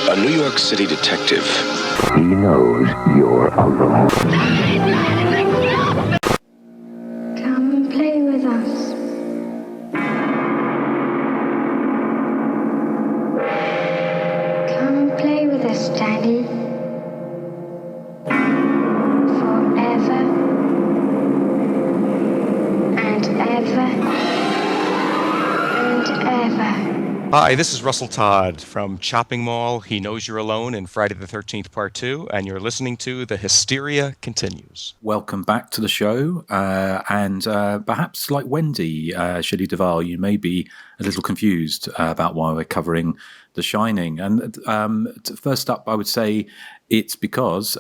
A New York City detective. He knows you're alone. Come and play with us. Come and play with us, Daddy. Forever and ever and ever. Hi, this is Russell Todd from Chopping Mall, He Knows You're Alone, and Friday the 13th Part 2, and you're listening to The Hysteria Continues. Welcome back to the show, and perhaps like Wendy Shelley Duvall, you may be a little confused about why we're covering The Shining. And first up, I would say it's because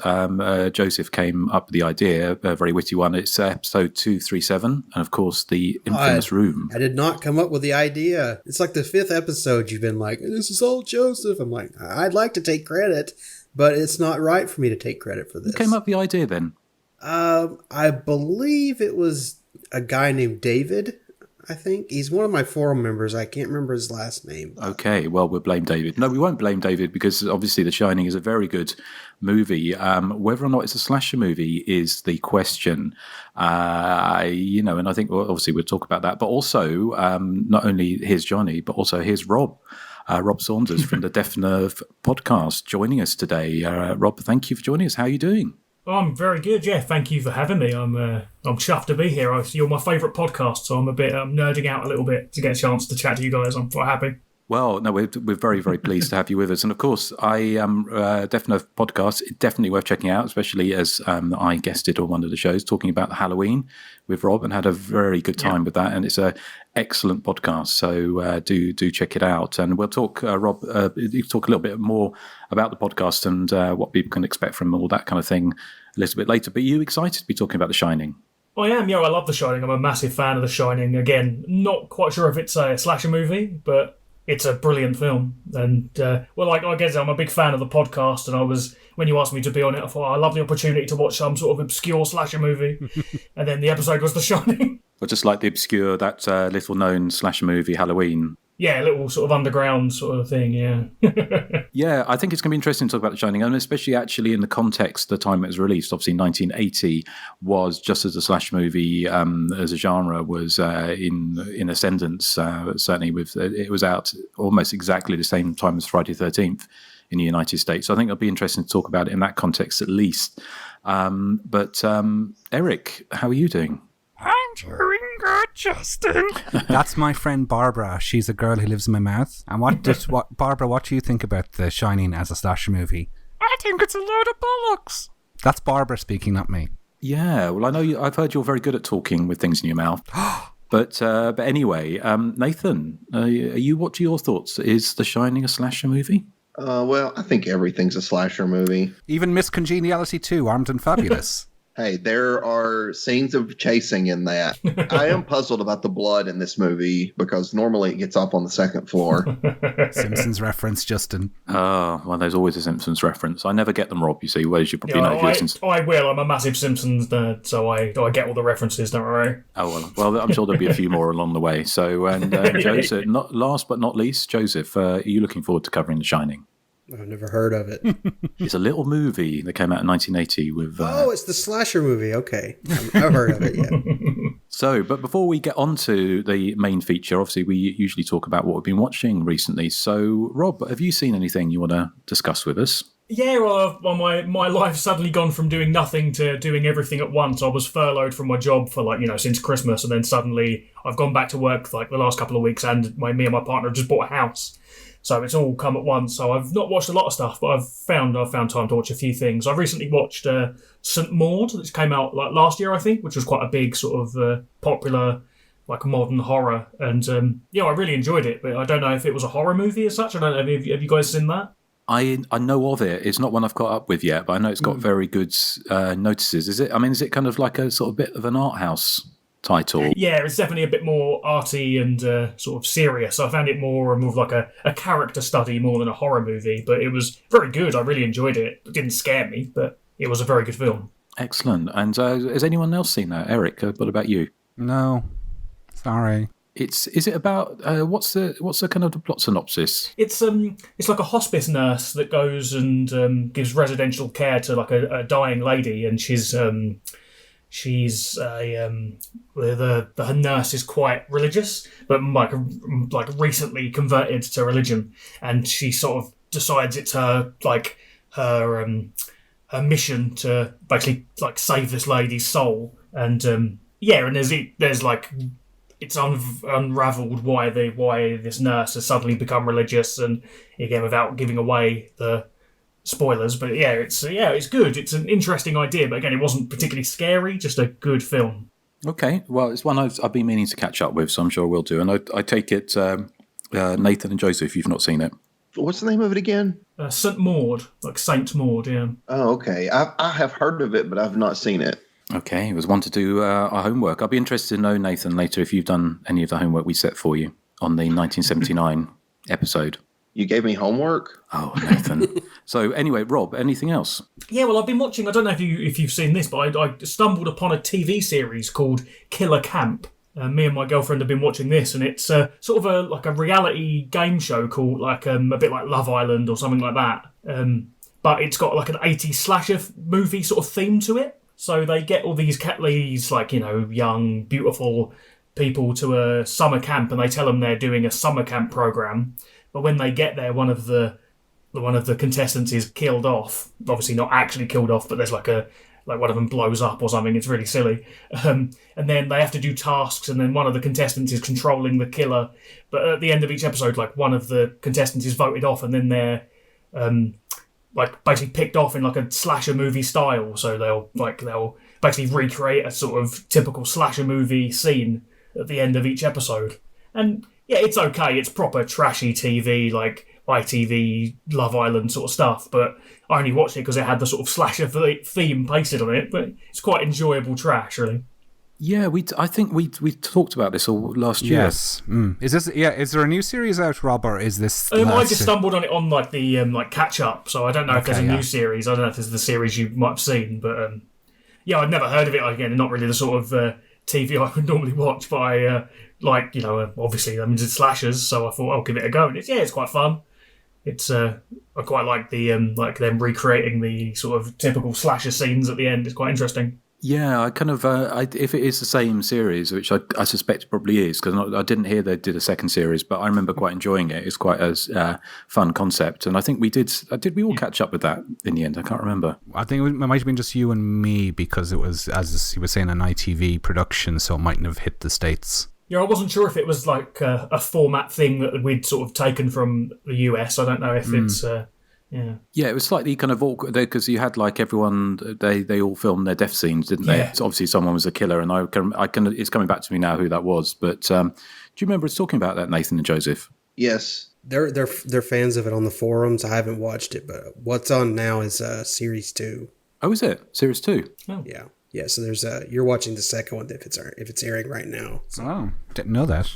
Joseph came up with the idea, a very witty one. It's episode 237, and of course, the infamous room. I did not come up with the idea. It's like the 5th episode you've been like, this is all Joseph. I'm like, I'd like to take credit, but it's not right for me to take credit for this. Who came up with the idea then? I believe it was a guy named David. I think he's one of my forum members. I can't remember his last name. Okay, well, we'll blame David. No, we won't blame David because obviously The Shining is a very good movie. Whether or not it's a slasher movie is the question. And I think obviously we'll talk about that. But also, not only here's Johnny, but also here's Rob. Rob Saunders from the Deaf Nerve podcast joining us today. Rob, thank you for joining us. How are you doing? I'm very good, yeah. Thank you for having me. I'm chuffed to be here. You're my favourite podcast, so I'm a bit nerding out a little bit to get a chance to chat to you guys. I'm quite happy. Well, no, we're very, very pleased to have you with us. And of course, Deaf Nerve podcast, definitely worth checking out, especially as I guested on one of the shows talking about Halloween with Rob and had a very good time with that. And it's an excellent podcast. So do check it out. And we'll talk, Rob, you talk a little bit more about the podcast and what people can expect from all that kind of thing a little bit later. But are you excited to be talking about The Shining? I am, yeah. I love The Shining. I'm a massive fan of The Shining. Again, not quite sure if it's a slasher movie, but it's a brilliant film. And, I guess I'm a big fan of the podcast, and when you asked me to be on it, I thought, I love the opportunity to watch some sort of obscure slasher movie. And then the episode was The Shining. Or just like the obscure, that little-known slasher movie, Halloween. Yeah, a little sort of underground sort of thing, yeah. Yeah, I think it's going to be interesting to talk about The Shining, and especially actually in the context the time it was released. Obviously, 1980 was, just as a slash movie as a genre was in ascendance, certainly it was out almost exactly the same time as Friday the 13th in the United States. So I think it'll be interesting to talk about it in that context at least. But Erik, how are you doing? I'm doing good, Justin. That's my friend Barbara. She's a girl who lives in my mouth. And Barbara, what do you think about The Shining as a slasher movie? I think it's a load of bollocks. That's Barbara speaking, not me. Yeah, well, I know I've heard you're very good at talking with things in your mouth. But anyway, Nathan, what are your thoughts? Is The Shining a slasher movie? Well, I think everything's a slasher movie. Even Miss Congeniality 2, Armed and Fabulous. Hey, there are scenes of chasing in that. I am puzzled about the blood in this movie because normally it gets up on the second floor. Simpsons reference, Justin. Oh, well, there's always a Simpsons reference. I never get them, Rob, you see, whereas you probably know if you listen. I will. I'm a massive Simpsons nerd, so I get all the references, don't worry. Oh, well, I'm sure there'll be a few more along the way. So, and Joseph, last but not least, Joseph, are you looking forward to covering The Shining? I've never heard of it. It's a little movie that came out in 1980 with... it's the slasher movie. Okay. I've heard of it, yeah. So, but before we get on to the main feature, obviously we usually talk about what we've been watching recently. So, Rob, have you seen anything you want to discuss with us? Yeah, well, my life's suddenly gone from doing nothing to doing everything at once. I was furloughed from my job for since Christmas, and then suddenly I've gone back to work for the last couple of weeks, and me and my partner have just bought a house. So it's all come at once. So I've not watched a lot of stuff, but I've found time to watch a few things. I recently watched St. Maud, which came out last year, I think, which was quite a big sort of popular modern horror. And I really enjoyed it, but I don't know if it was a horror movie as such. I don't know. Have you guys seen that? I know of it. It's not one I've caught up with yet, but I know it's got very good notices. Is it kind of like a sort of bit of an art house title? Yeah, it's definitely a bit more arty and sort of serious. I found it more of like a character study more than a horror movie, but it was very good. I really enjoyed it. It didn't scare me, but it was a very good film. Excellent. And has anyone else seen that? Erik, what about you? No. Sorry. Is it about what's the kind of the plot synopsis? It's like a hospice nurse that goes and gives residential care to like a dying lady, and her nurse is quite religious, but like recently converted to religion, and she sort of decides it's her mission to basically like save this lady's soul, and and there's like it's unraveled why this nurse has suddenly become religious, and again without giving away the spoilers, but it's good. It's an interesting idea, but again, it wasn't particularly scary. Just a good film. Okay, well, it's one I've been meaning to catch up with, so I'm sure we'll do. And I take it, Nathan and Joseph, you've not seen it. What's the name of it again? St. Maud, like Saint Maud, yeah. Oh, okay. I have heard of it, but I've not seen it. Okay, it was one to do our homework. I'll be interested to know, Nathan, later if you've done any of the homework we set for you on the 1979 episode. You gave me homework? Oh, Nathan. So anyway, Rob, anything else? Yeah, well, I've been watching, I don't know if you've seen this, but I stumbled upon a TV series called Killer Camp. Me and my girlfriend have been watching this, and it's sort of a reality game show called like a bit like Love Island or something like that. But it's got like an 80s slasher movie sort of theme to it. So they get all these like, young, beautiful people to a summer camp, and they tell them they're doing a summer camp program. But when they get there, one of the contestants is killed off. Obviously not actually killed off, but there's like one of them blows up or something. It's really silly. And then they have to do tasks, and then one of the contestants is controlling the killer. But at the end of each episode, like one of the contestants is voted off, and then they're like basically picked off in like a slasher movie style. So they'll basically recreate a sort of typical slasher movie scene at the end of each episode. And yeah, it's okay. It's proper trashy TV, like ITV, Love Island sort of stuff. But I only watched it because it had the sort of slasher theme pasted on it. But it's quite enjoyable trash, really. Yeah, I think we talked about this all last year. Yes. Is there a new series out, Rob, or is this? I just stumbled on it on like the like catch up, so I don't know if there's a new series. I don't know if there's the series you might have seen, but I'd never heard of it. Again, not really the sort of TV I would normally watch, but I obviously it's slashers, so I thought I'll give it a go. And it's quite fun. It's I quite like the like them recreating the sort of typical slasher scenes at the end. It's quite interesting. Yeah, I kind of, if it is the same series, which I suspect it probably is, because I didn't hear they did a second series, but I remember quite enjoying it. It's quite a fun concept, and I think we did we all catch up with that in the end? I can't remember. I think it might have been just you and me, because it was, as you were saying, an ITV production, so it mightn't have hit the States. Yeah, I wasn't sure if it was like a format thing that we'd sort of taken from the US. I don't know if it's... Yeah, it was slightly kind of awkward because you had like everyone, they all filmed their death scenes, didn't they? Yeah. So obviously someone was a killer, and I can it's coming back to me now who that was. But do you remember us talking about that, Nathan and Joseph? Yes. They're fans of it on the forums. I haven't watched it, but what's on now is series 2. Oh, is it series 2? Oh. Yeah. So there's you're watching the second one if it's airing right now. So. Oh, didn't know that.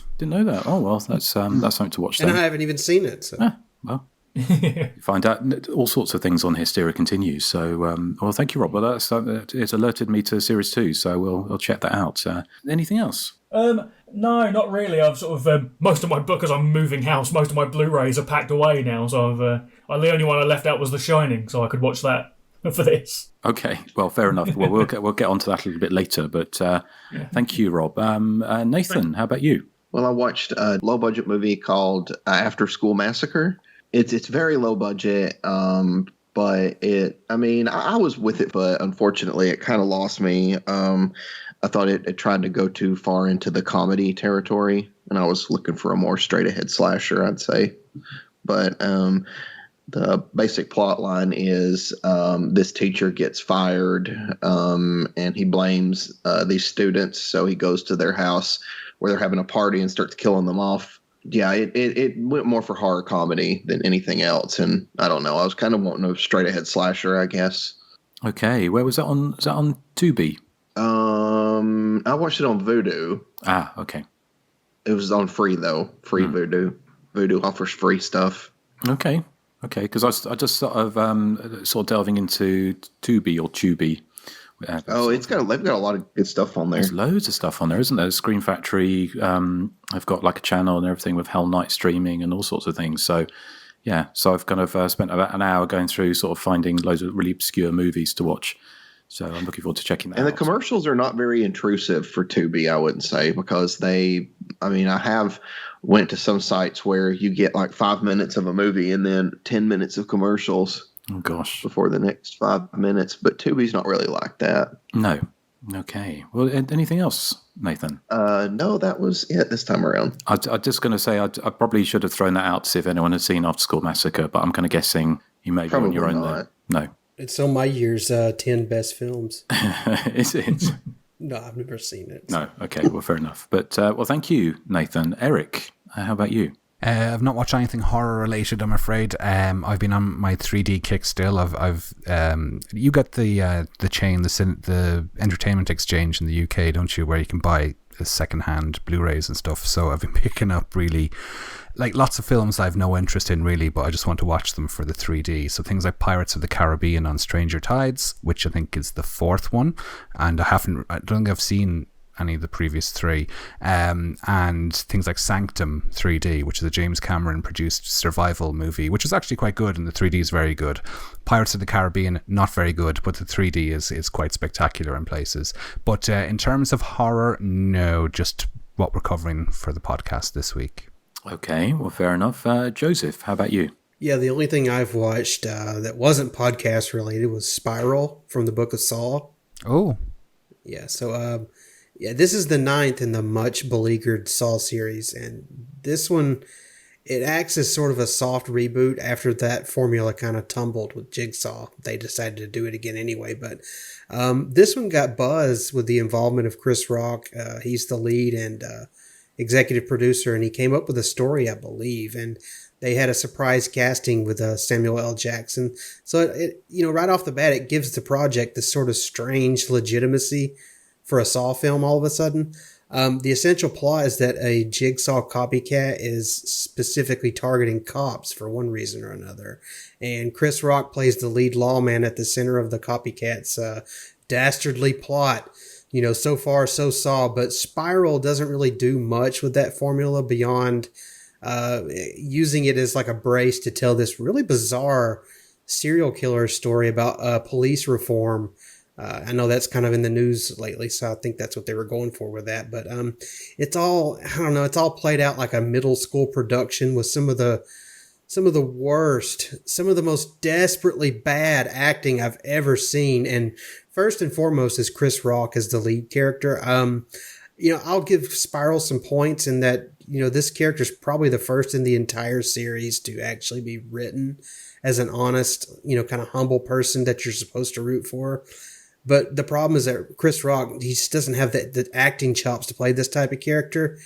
Oh well, that's something to watch. And then. I haven't even seen it. So. Well. You find out all sorts of things on Hysteria Continues. So, well, thank you, Rob. Well, it's alerted me to Series 2, so we'll check that out. Anything else? No, not really. I've sort of most of my book, as I'm moving house, most of my Blu-rays are packed away now. So the only one I left out was The Shining, so I could watch that for this. Okay, well, fair enough. Well, we'll get onto that a little bit later. But thank you, Rob. Nathan, how about you? Well, I watched a low-budget movie called After School Massacre. It's very low budget, but I was with it, but unfortunately it kind of lost me. I thought it tried to go too far into the comedy territory, and I was looking for a more straight ahead slasher, I'd say. But the basic plot line is this teacher gets fired, and he blames these students, so he goes to their house where they're having a party and starts killing them off. Yeah, it went more for horror comedy than anything else, and I don't know. I was kind of wanting a straight ahead slasher, I guess. Okay, where was that on? Was that on Tubi? I watched it on Vudu. Ah, okay. It was on free though. Free Vudu. Vudu offers free stuff. Okay, because I just sort of delving into Tubi, Oh, they've got a lot of good stuff on there. There's loads of stuff on there, isn't there? Screen Factory, I've got like a channel and everything with Hell Night streaming and all sorts of things. So, yeah, so I've kind of spent about an hour going through sort of finding loads of really obscure movies to watch. So I'm looking forward to checking that out. And the commercials are not very intrusive for Tubi, I wouldn't say, because I have went to some sites where you get like 5 minutes of a movie and then 10 minutes of commercials. Oh, gosh. Before the next 5 minutes. But Tubi's not really like that. No. Okay. Well, anything else, Nathan? No, that was it this time around. I'm just going to say I probably should have thrown that out to see if anyone had seen After School Massacre, but I'm kind of guessing you may be on your own there. No. It's on my year's 10 best films. Is it? No, I've never seen it. No. Okay. Well, fair enough. But, well, thank you, Nathan. Eric, how about you? I've not watched anything horror related, I'm afraid. I've been on my 3D kick still. You got the chain, the Entertainment Exchange in the UK, don't you, where you can buy second-hand Blu-rays and stuff. So I've been picking up really, like, lots of films I have no interest in really, but I just want to watch them for the 3D. So things like Pirates of the Caribbean on Stranger Tides, which I think is the fourth one, and I don't think I've seen any of the previous three, and things like Sanctum 3D, which is a James Cameron produced survival movie, which is actually quite good, and the 3D is very good. Pirates of the Caribbean, not very good, but the 3D is quite spectacular in places. But in terms of horror, no, just what we're covering for the podcast this week. Okay, well, fair enough. Joseph, how about you? Yeah, the only thing I've watched that wasn't podcast related was Spiral from the Book of Saw. Oh. Yeah, so this is the 9th in the much beleaguered Saw series, and this one, it acts as sort of a soft reboot after that formula kind of tumbled with Jigsaw. They decided to do it again anyway, but this one got buzz with the involvement of Chris Rock. He's the lead and executive producer, and he came up with a story, I believe, and they had a surprise casting with Samuel L. Jackson. So it right off the bat, it gives the project this sort of strange legitimacy for a Saw film all of a sudden. The essential plot is that a Jigsaw copycat is specifically targeting cops for one reason or another. And Chris Rock plays the lead lawman at the center of the copycat's dastardly plot. So far, so Saw, but Spiral doesn't really do much with that formula beyond using it as like a brace to tell this really bizarre serial killer story about police reform. I know that's kind of in the news lately, so I think that's what they were going for with that. But it's all, I don't know, it's all played out like a middle school production with some of the worst, some of the most desperately bad acting I've ever seen. And first and foremost is Chris Rock as the lead character. I'll give Spiral some points in that, this character is probably the first in the entire series to actually be written as an honest, kind of humble person that you're supposed to root for. But the problem is that Chris Rock, he just doesn't have the acting chops to play this type of character.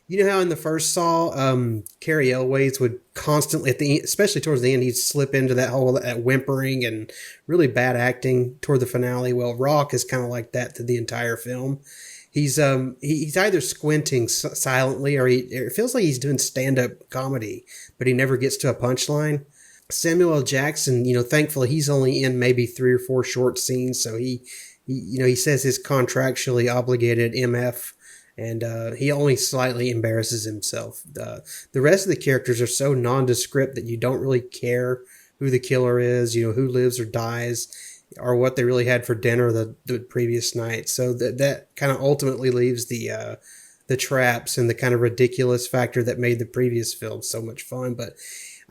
You know how in the first Saw, Cary Elwes would constantly, especially towards the end, he'd slip into that whole whimpering and really bad acting toward the finale. Well, Rock is kind of like that through the entire film. He's either squinting silently or it feels like he's doing stand-up comedy, but he never gets to a punchline. Samuel L. Jackson, thankfully he's only in maybe 3 or 4 short scenes, so he says his contractually obligated MF, and he only slightly embarrasses himself. The rest of the characters are so nondescript that you don't really care who the killer is, who lives or dies, or what they really had for dinner the previous night. So that kind of ultimately leaves the traps and the kind of ridiculous factor that made the previous film so much fun, but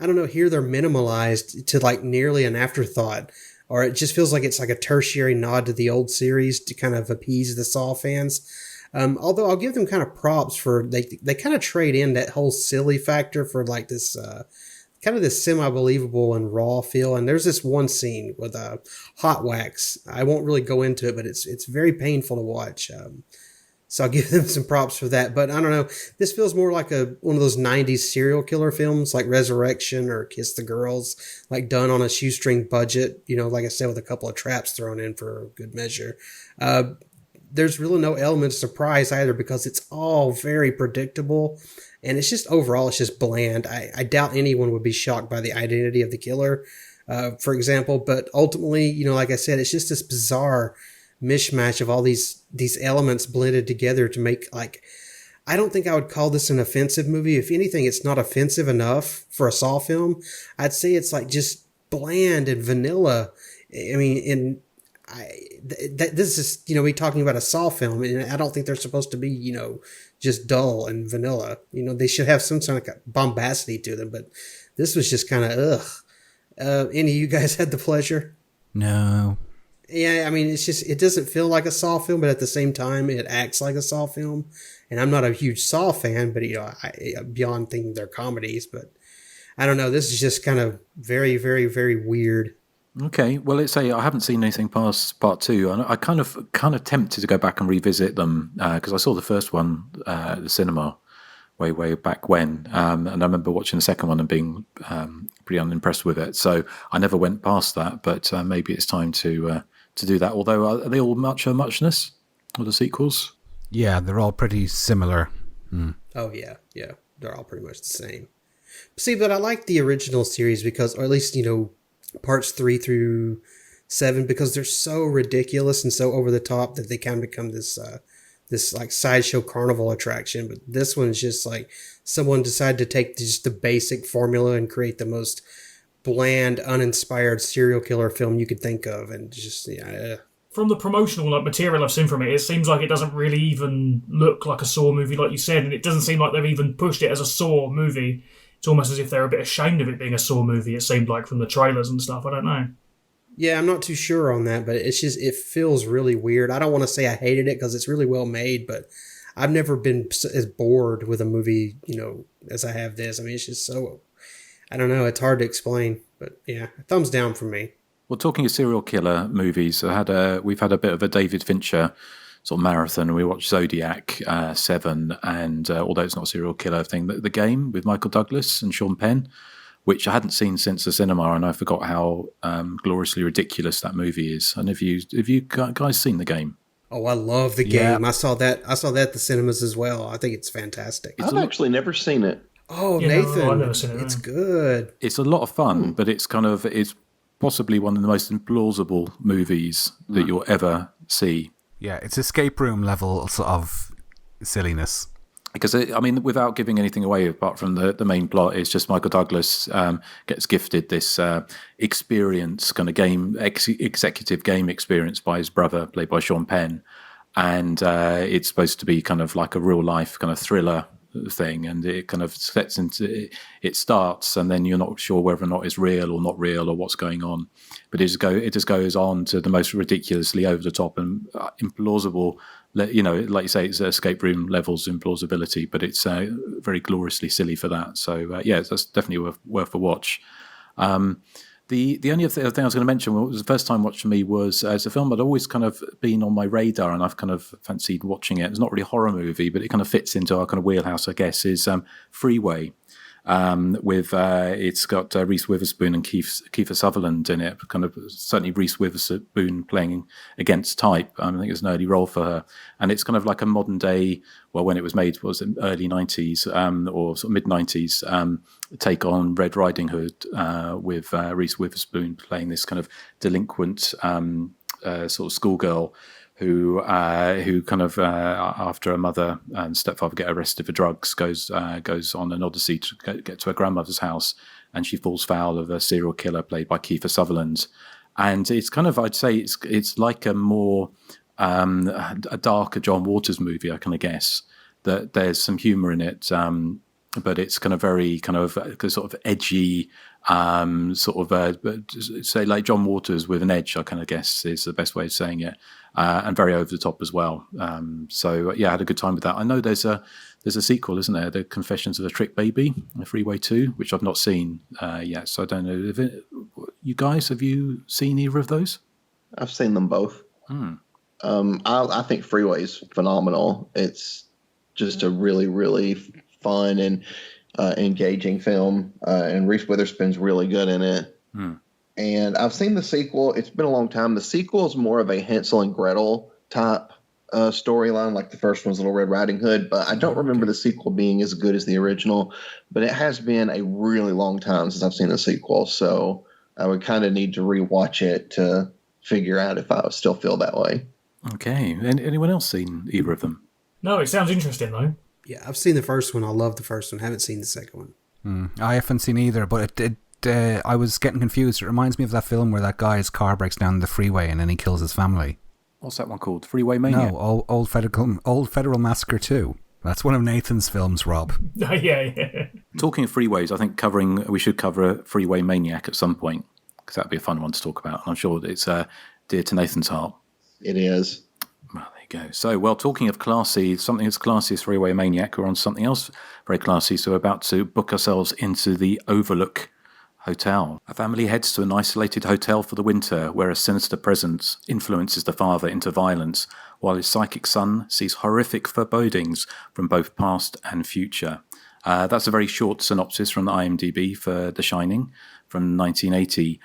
I don't know, here they're minimalized to like nearly an afterthought, or it just feels like it's like a tertiary nod to the old series to kind of appease the Saw fans. Although I'll give them kind of props for, they kind of trade in that whole silly factor for like this, kind of this semi-believable and raw feel. And there's this one scene with hot wax. I won't really go into it, but it's very painful to watch. So I'll give them some props for that. But I don't know. This feels more like one of those 90s serial killer films like Resurrection or Kiss the Girls, like done on a shoestring budget, like I said, with a couple of traps thrown in for good measure. There's really no element of surprise either because it's all very predictable. And it's just overall, it's just bland. I doubt anyone would be shocked by the identity of the killer, for example. But ultimately, like I said, it's just this bizarre mishmash of all these elements blended together to make, like, I don't think I would call this an offensive movie. If anything, it's not offensive enough for a Saw film. I'd say it's like just bland and vanilla. I mean, this is, we talking about a Saw film, and I don't think they're supposed to be, just dull and vanilla. They should have some sort of bombacity to them, but this was just kind of, ugh. Any of you guys had the pleasure? No. Yeah, I mean, it's just, it doesn't feel like a Saw film, but at the same time, it acts like a Saw film. And I'm not a huge Saw fan, but, beyond thinking they're comedies, but I don't know. This is just kind of very, very, very weird. Okay, well, let's say I haven't seen anything past part 2, and I kind of tempted to go back and revisit them because I saw the first one at the cinema way back when, and I remember watching the second one and being pretty unimpressed with it. So I never went past that, but maybe it's time to do that. Although, are they all muchness, or the sequels? Yeah, they're all pretty similar. Oh yeah, they're all pretty much the same. See, but I like the original series because, or at least parts 3 through 7, because they're so ridiculous and so over the top that they kind of become this like sideshow carnival attraction. But this one's just like someone decided to take just the basic formula and create the most bland, uninspired serial killer film you could think of, and just From the promotional material I've seen from it, it seems like it doesn't really even look like a Saw movie, like you said, and it doesn't seem like they've even pushed it as a Saw movie. It's almost as if they're a bit ashamed of it being a Saw movie, it seemed like, from the trailers and stuff. I don't know. Yeah, I'm not too sure on that, but it's just, it feels really weird. I don't want to say I hated it because it's really well made, but I've never been as bored with a movie, as I have this. I mean, it's just so, I don't know, it's hard to explain, but yeah, thumbs down from me. Well, talking of serial killer movies, we've had a bit of a David Fincher sort of marathon. We watched Zodiac 7, and although it's not a serial killer thing, the Game with Michael Douglas and Sean Penn, which I hadn't seen since the cinema, and I forgot how gloriously ridiculous that movie is. And have you guys seen The Game? Oh, I love The Game. I saw that at the cinemas as well. I think it's fantastic. I've actually never seen it. Oh, Yeah, Nathan, I've never seen it, it's good. It's a lot of fun, but it's possibly one of the most implausible movies that you'll ever see. Yeah, it's escape room level sort of silliness. Because, without giving anything away, apart from the main plot, it's just Michael Douglas gets gifted this experience, kind of executive game experience by his brother, played by Sean Penn. And it's supposed to be kind of like a real life kind of thriller thing. And it kind of sets into, it starts, and then you're not sure whether or not it's real or not real or what's going on. But it just goes on to the most ridiculously over the top and implausible. Like you say, it's escape room levels implausibility, but it's very gloriously silly for that. So that's definitely worth a watch. The only other thing I was going to mention, was the first time watch for me was as a film I'd always kind of been on my radar, and I've kind of fancied watching it. It's not really a horror movie, but it kind of fits into our kind of wheelhouse, I guess. Is Freeway. It's got Reese Witherspoon and Kiefer Sutherland in it. Kind of certainly Reese Witherspoon playing against type. I think it's an early role for her, and it's kind of like a modern day. Well, when it was made, was in early 90s or sort of mid 90s. Take on Red Riding Hood with Reese Witherspoon playing this kind of delinquent sort of schoolgirl who kind of after her mother and stepfather get arrested for drugs goes on an odyssey to get to her grandmother's house, and she falls foul of a serial killer played by Kiefer Sutherland. And it's kind of, I'd say it's like a more a darker John Waters movie, I kind of guess, that there's some humor in it, but it's kind of very kind of sort of edgy, say like John Waters with an edge, I kind of guess is the best way of saying it, and very over the top as well. I had a good time with that. I know there's a sequel, isn't there? The Confessions of a Trick Baby, Freeway 2, which I've not seen yet. So I don't know. You guys, have you seen either of those? I've seen them both. I think Freeway is phenomenal. It's just a really, really fun and engaging film, and Reese Witherspoon's really good in it. And I've seen the sequel. It's been a long time. The sequel is more of a Hansel and Gretel type storyline, like the first one's Little Red Riding Hood, but I don't remember the sequel being as good as the original. But it has been a really long time since I've seen the sequel, so I would kind of need to rewatch it to figure out if I still feel that way. Okay. Anyone else seen either of them? No, it sounds interesting though. Yeah, I've seen the first one. I love the first one. Haven't seen the second one. I haven't seen either, but I was getting confused. It reminds me of that film where that guy's car breaks down the freeway and then he kills his family. What's that one called? Freeway Maniac? No, Old Federal Massacre 2. That's one of Nathan's films, Rob. Yeah. Talking of freeways, I think we should cover Freeway Maniac at some point, because that'd be a fun one to talk about. And I'm sure it's dear to Nathan's heart. It is. Well, there you go. So, well, talking of classy, something as classy as Freeway Maniac, we're on something else very classy. So we're about to book ourselves into the Overlook Hotel. A family heads to an isolated hotel for the winter, where a sinister presence influences the father into violence, while his psychic son sees horrific forebodings from both past and future. That's a very short synopsis from the IMDb for The Shining from 1980.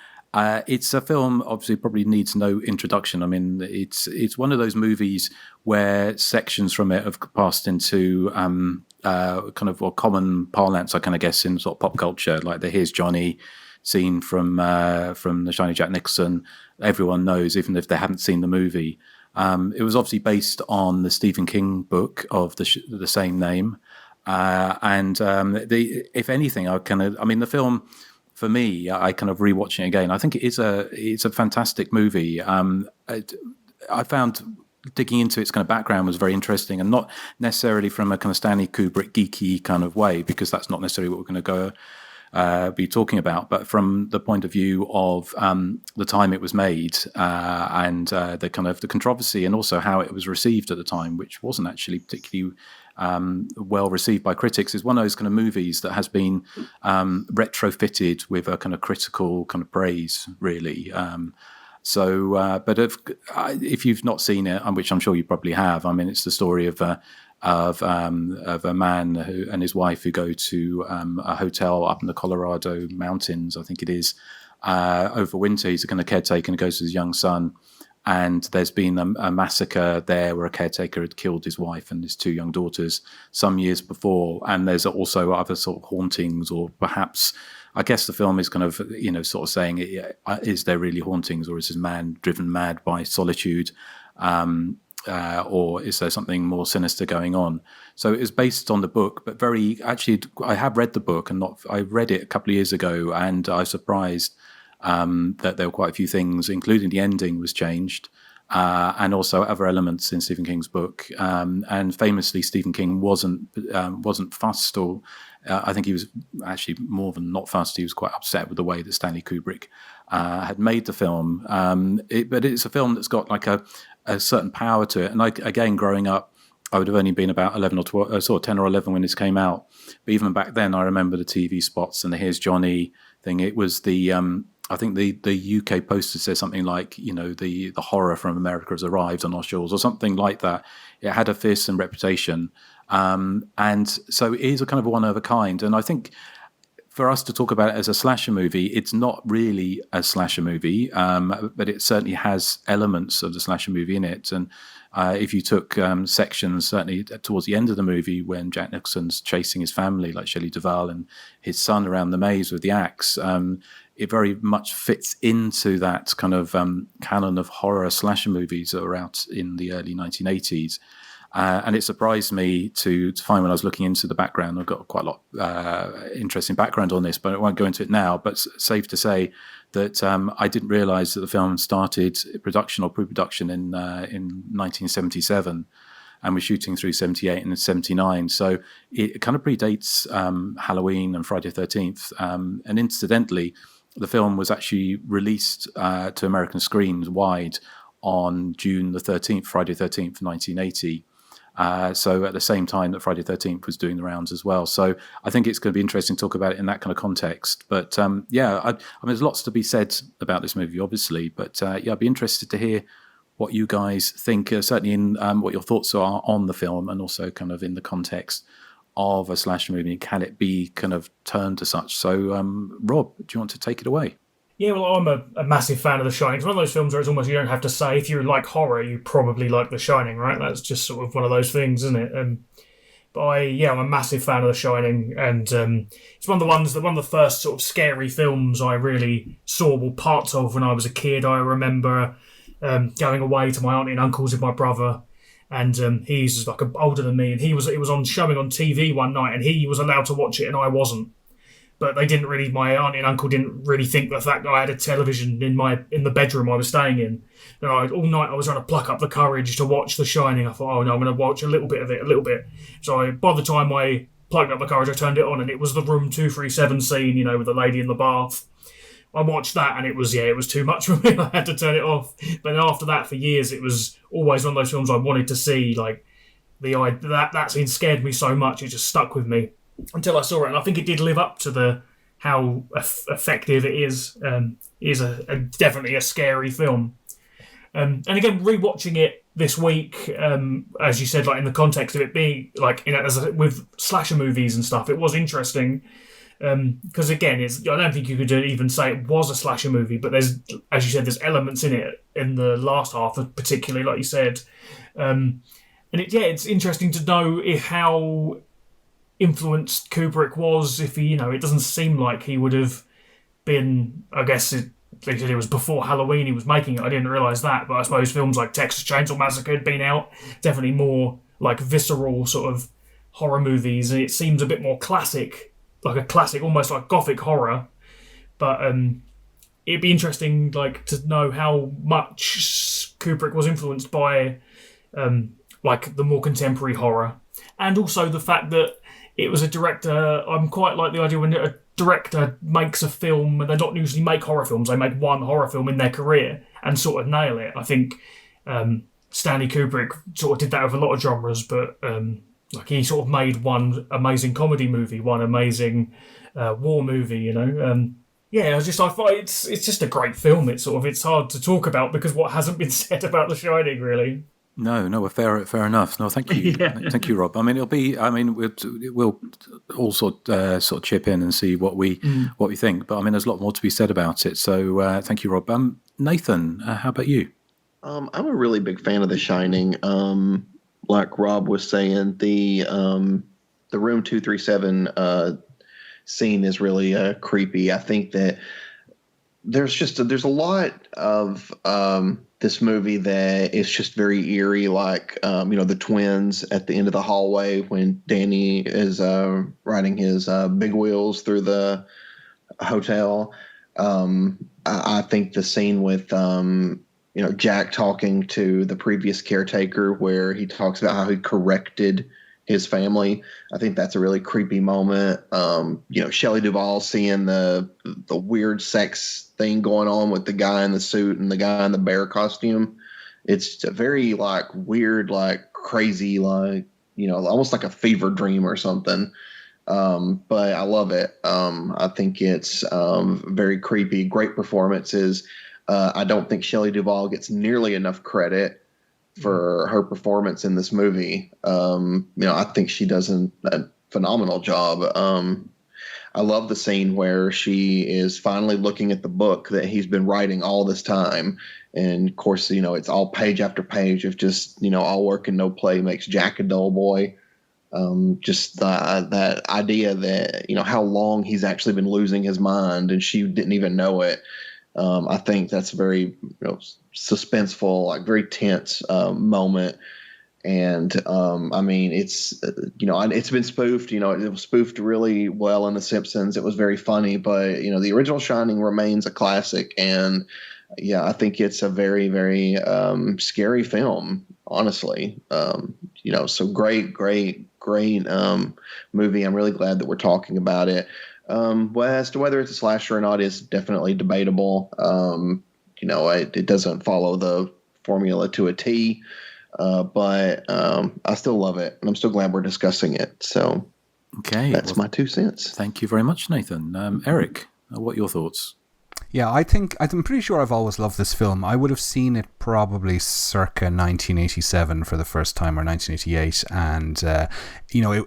It's a film, obviously, probably needs no introduction. I mean, it's one of those movies where sections from it have passed into kind of common parlance, I kind of guess, in sort of pop culture, like the Here's Johnny scene from The Shining Jack Nicholson. Everyone knows, even if they haven't seen the movie. It was obviously based on the Stephen King book of the same name. If anything, the film, for me, I kind of rewatching it again. I think it's a fantastic movie. I found digging into its kind of background was very interesting, and not necessarily from a kind of Stanley Kubrick geeky kind of way, because that's not necessarily what we're going to be talking about, but from the point of view of the time it was made and the kind of the controversy, and also how it was received at the time, which wasn't actually particularly well received by critics. Is one of those kind of movies that has been retrofitted with a kind of critical kind of praise, really. But if you've not seen it, which I'm sure you probably have, I mean, it's the story of a man and his wife who go to a hotel up in the Colorado mountains, I think it is, over winter. He's a kind of caretaker and goes with his young son. And there's been a massacre there where a caretaker had killed his wife and his two young daughters some years before. And there's also other sort of hauntings, or perhaps, I guess the film is kind of, sort of saying, is there really hauntings, or is this man driven mad by solitude? Or is there something more sinister going on? So it is based on the book, but I have read the book, I read it a couple of years ago, and I was surprised that there were quite a few things, including the ending was changed, and also other elements in Stephen King's book. And famously, Stephen King wasn't fussed, or I think he was actually more than not fussed. He was quite upset with the way that Stanley Kubrick had made the film. But it's a film that's got like a certain power to it. And again, growing up, I would have only been about 11 or 12, sort of 10 or 11 when this came out. But even back then, I remember the TV spots and the Here's Johnny thing. It was I think the UK poster says something like, the horror from America has arrived on our shores, or something like that. It had a fearsome reputation. And so it is a kind of one of a kind. And I think for us to talk about it as a slasher movie, it's not really a slasher movie, but it certainly has elements of the slasher movie in it. And if you took sections, certainly towards the end of the movie, when Jack Nicholson's chasing his family, like Shelley Duvall and his son, around the maze with the axe, it very much fits into that kind of canon of horror slasher movies that were out in the early 1980s. And it surprised me to find, when I was looking into the background, I've got quite a lot interesting background on this, but I won't go into it now. But safe to say that I didn't realise that the film started production or pre-production in 1977, and was shooting through 78 and 79. So it kind of predates Halloween and Friday the 13th. And incidentally, the film was actually released to American screens wide on June the 13th, Friday the 13th, 1980. So at the same time that Friday the 13th was doing the rounds as well. So I think it's going to be interesting to talk about it in that kind of context. But I mean, there's lots to be said about this movie, obviously. But I'd be interested to hear what you guys think, certainly in what your thoughts are on the film, and also kind of in the context of a slasher movie. Can it be kind of turned to such? So, Rob, do you want to take it away? Yeah, well, I'm a massive fan of The Shining. It's one of those films where it's almost, you don't have to say, if you like horror, you probably like The Shining, right? That's just sort of one of those things, isn't it? But I'm a massive fan of The Shining, and it's one of the first sort of scary films I really saw, well, parts of when I was a kid. I remember going away to my auntie and uncle's with my brother. And he's like older than me, and it was on showing on TV one night, and he was allowed to watch it and I wasn't. But my auntie and uncle didn't really think the fact that I had a television in the bedroom I was staying in. And all night I was trying to pluck up the courage to watch The Shining. I thought, oh no, I'm going to watch a little bit of it. So by the time I plugged up the courage, I turned it on, and it was the room 237 scene, with the lady in the bath. I watched that, and it was too much for me. I had to turn it off. But then after that, for years, it was always one of those films I wanted to see. Like that scene scared me so much, it just stuck with me until I saw it. And I think it did live up to how effective it is. Is definitely a scary film. And again, rewatching it this week, as you said, like in the context of it being like with slasher movies and stuff, it was interesting. Because again, I don't think you could even say it was a slasher movie, but there's, as you said, there's elements in it in the last half, particularly like you said, and it's interesting to know how influenced Kubrick was. If he, it doesn't seem like he would have been. I guess they said it was before Halloween he was making it. I didn't realise that, but I suppose films like Texas Chainsaw Massacre had been out, definitely more like visceral sort of horror movies, and it seems a bit more classic. Like a classic, almost like gothic horror, but it'd be interesting, like, to know how much Kubrick was influenced by, like, the more contemporary horror, and also the fact that it was a director. I'm quite like the idea when a director makes a film, and they don't usually make horror films; they make one horror film in their career and sort of nail it. I think Stanley Kubrick sort of did that with a lot of genres, but. Like he sort of made one amazing comedy movie, one amazing war movie, I thought it's just a great film. It's hard to talk about because what hasn't been said about The Shining, really. No, fair enough. No, thank you, thank you, Rob. I mean, we'll all sort of chip in and see what we think. But I mean, there's a lot more to be said about it. So thank you, Rob. Nathan, how about you? I'm a really big fan of The Shining. Like Rob was saying, the room 237 scene is really creepy. I think that there's a lot of this movie that is just very eerie, like the twins at the end of the hallway when Danny is riding his big wheels through the hotel. I think the scene with Jack talking to the previous caretaker where he talks about how he corrected his family. I think that's a really creepy moment. Shelley Duvall seeing the weird sex thing going on with the guy in the suit and the guy in the bear costume. It's a very like weird, like crazy, like, almost like a fever dream or something. But I love it. I think it's very creepy. Great performances. I don't think Shelley Duvall gets nearly enough credit for her performance in this movie. I think she does a phenomenal job. I love the scene where she is finally looking at the book that he's been writing all this time. And of course, it's all page after page of just, all work and no play makes Jack a dull boy. That idea that, how long he's actually been losing his mind and she didn't even know it. I think that's a very suspenseful, like very tense moment. And it's it's been spoofed. It was spoofed really well in The Simpsons. It was very funny, but the original Shining remains a classic. And I think it's a very, very scary film, honestly. So great movie. I'm really glad that we're talking about it. As to whether it's a slasher or not is definitely debatable. It doesn't follow the formula to a T, but I still love it, and I'm still glad we're discussing it. So, okay, that's my 2 cents. Thank you very much, Nathan. Erik, what are your thoughts? Yeah, I'm pretty sure I've always loved this film. I would have seen it probably circa 1987 for the first time, or 1988, and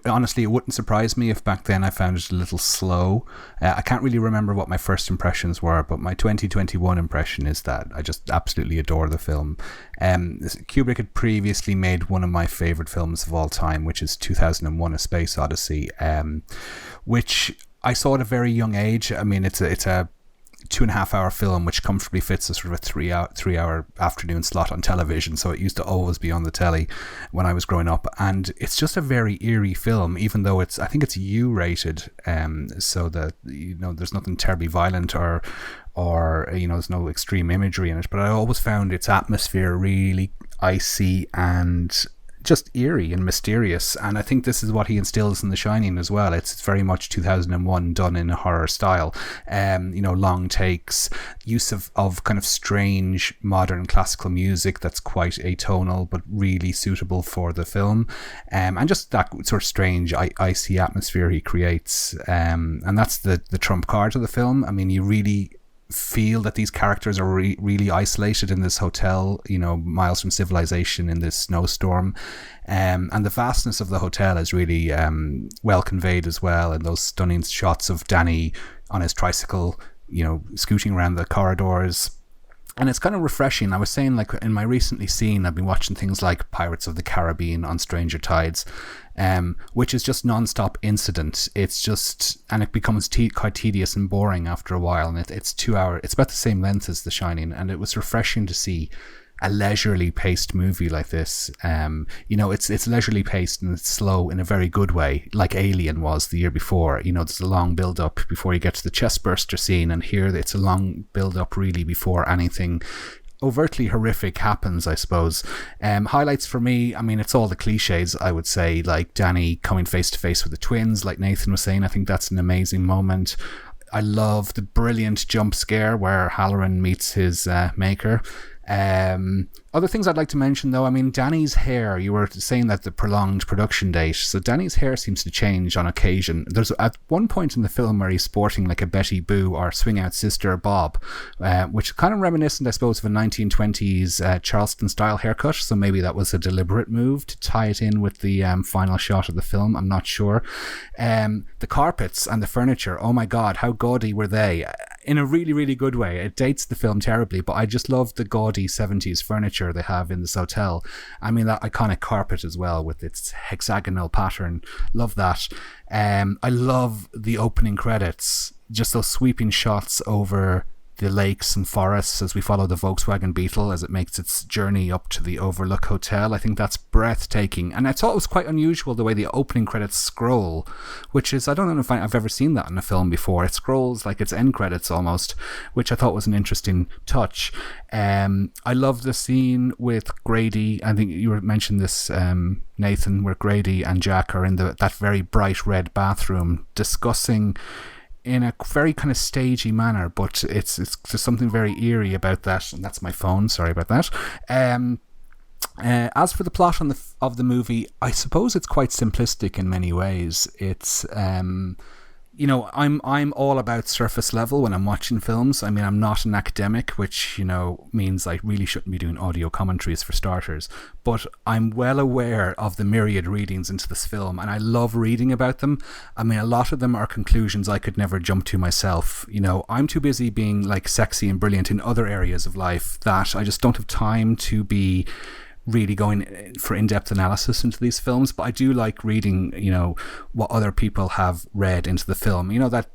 honestly, it wouldn't surprise me if back then I found it a little slow. I can't really remember what my first impressions were, but my 2021 impression is that I just absolutely adore the film. Kubrick had previously made one of my favorite films of all time, which is 2001: A Space Odyssey, which I saw at a very young age. I mean, it's 2.5 hour film, which comfortably fits a sort of a 3 hour afternoon slot on television. So it used to always be on the telly when I was growing up, and it's just a very eerie film, even though I think it's U-rated, so that there's nothing terribly violent or there's no extreme imagery in it. But I always found its atmosphere really icy and just eerie and mysterious, and I think this is what he instills in The Shining as well. It's very much 2001 done in a horror style. Long takes, use of kind of strange modern classical music that's quite atonal but really suitable for the film, and just that sort of strange icy atmosphere he creates, and that's the trump card of the film. I mean, you really feel that these characters are really isolated in this hotel, miles from civilization in this snowstorm, and the vastness of the hotel is really well conveyed as well, and those stunning shots of Danny on his tricycle, scooting around the corridors. And it's kind of refreshing. I was saying, like, in my recently seen, I've been watching things like Pirates of the Caribbean on Stranger Tides, which is just non-stop incident. It's just, and it becomes quite tedious and boring after a while. And it's 2 hours. It's about the same length as The Shining, and it was refreshing to see a leisurely paced movie like this. It's leisurely paced and it's slow in a very good way, like Alien was the year before. There's a long build up before you get to the chestburster scene, and here it's a long build up really before anything overtly horrific happens, I suppose. Highlights for me, I mean, it's all the cliches, I would say, like Danny coming face to face with the twins, like Nathan was saying. I think that's an amazing moment. I love the brilliant jump scare where Halloran meets his maker. Other things I'd like to mention, though, I mean, Danny's hair, you were saying that the prolonged production date, so Danny's hair seems to change on occasion. There's at one point in the film where he's sporting like a Betty Boo or Swing Out Sister bob, which is kind of reminiscent, I suppose, of a 1920s Charleston style haircut, so maybe that was a deliberate move to tie it in with the final shot of the film. I'm not sure. The carpets and the furniture, oh my god, how gaudy were they? In a really, really good way. It dates the film terribly, but I just love the gaudy 70s furniture they have in this hotel. I mean, that iconic carpet as well with its hexagonal pattern. Love that. I love the opening credits, just those sweeping shots over the lakes and forests as we follow the Volkswagen Beetle as it makes its journey up to the Overlook Hotel. I think that's breathtaking, and I thought it was quite unusual the way the opening credits scroll, which is, I don't know if I've ever seen that in a film before. It scrolls like it's end credits almost, which I thought was an interesting touch. I love the scene with Grady. I think you mentioned this, Nathan, where Grady and Jack are in that very bright red bathroom discussing in a very kind of stagey manner, but it's there's something very eerie about that, and that's my phone, sorry about that. As for the plot of the movie, I suppose it's quite simplistic in many ways. It's I'm all about surface level when I'm watching films. I mean, I'm not an academic, which, means I really shouldn't be doing audio commentaries for starters. But I'm well aware of the myriad readings into this film, and I love reading about them. I mean, a lot of them are conclusions I could never jump to myself. I'm too busy being like sexy and brilliant in other areas of life that I just don't have time to be really going for in-depth analysis into these films. But I do like reading, what other people have read into the film. That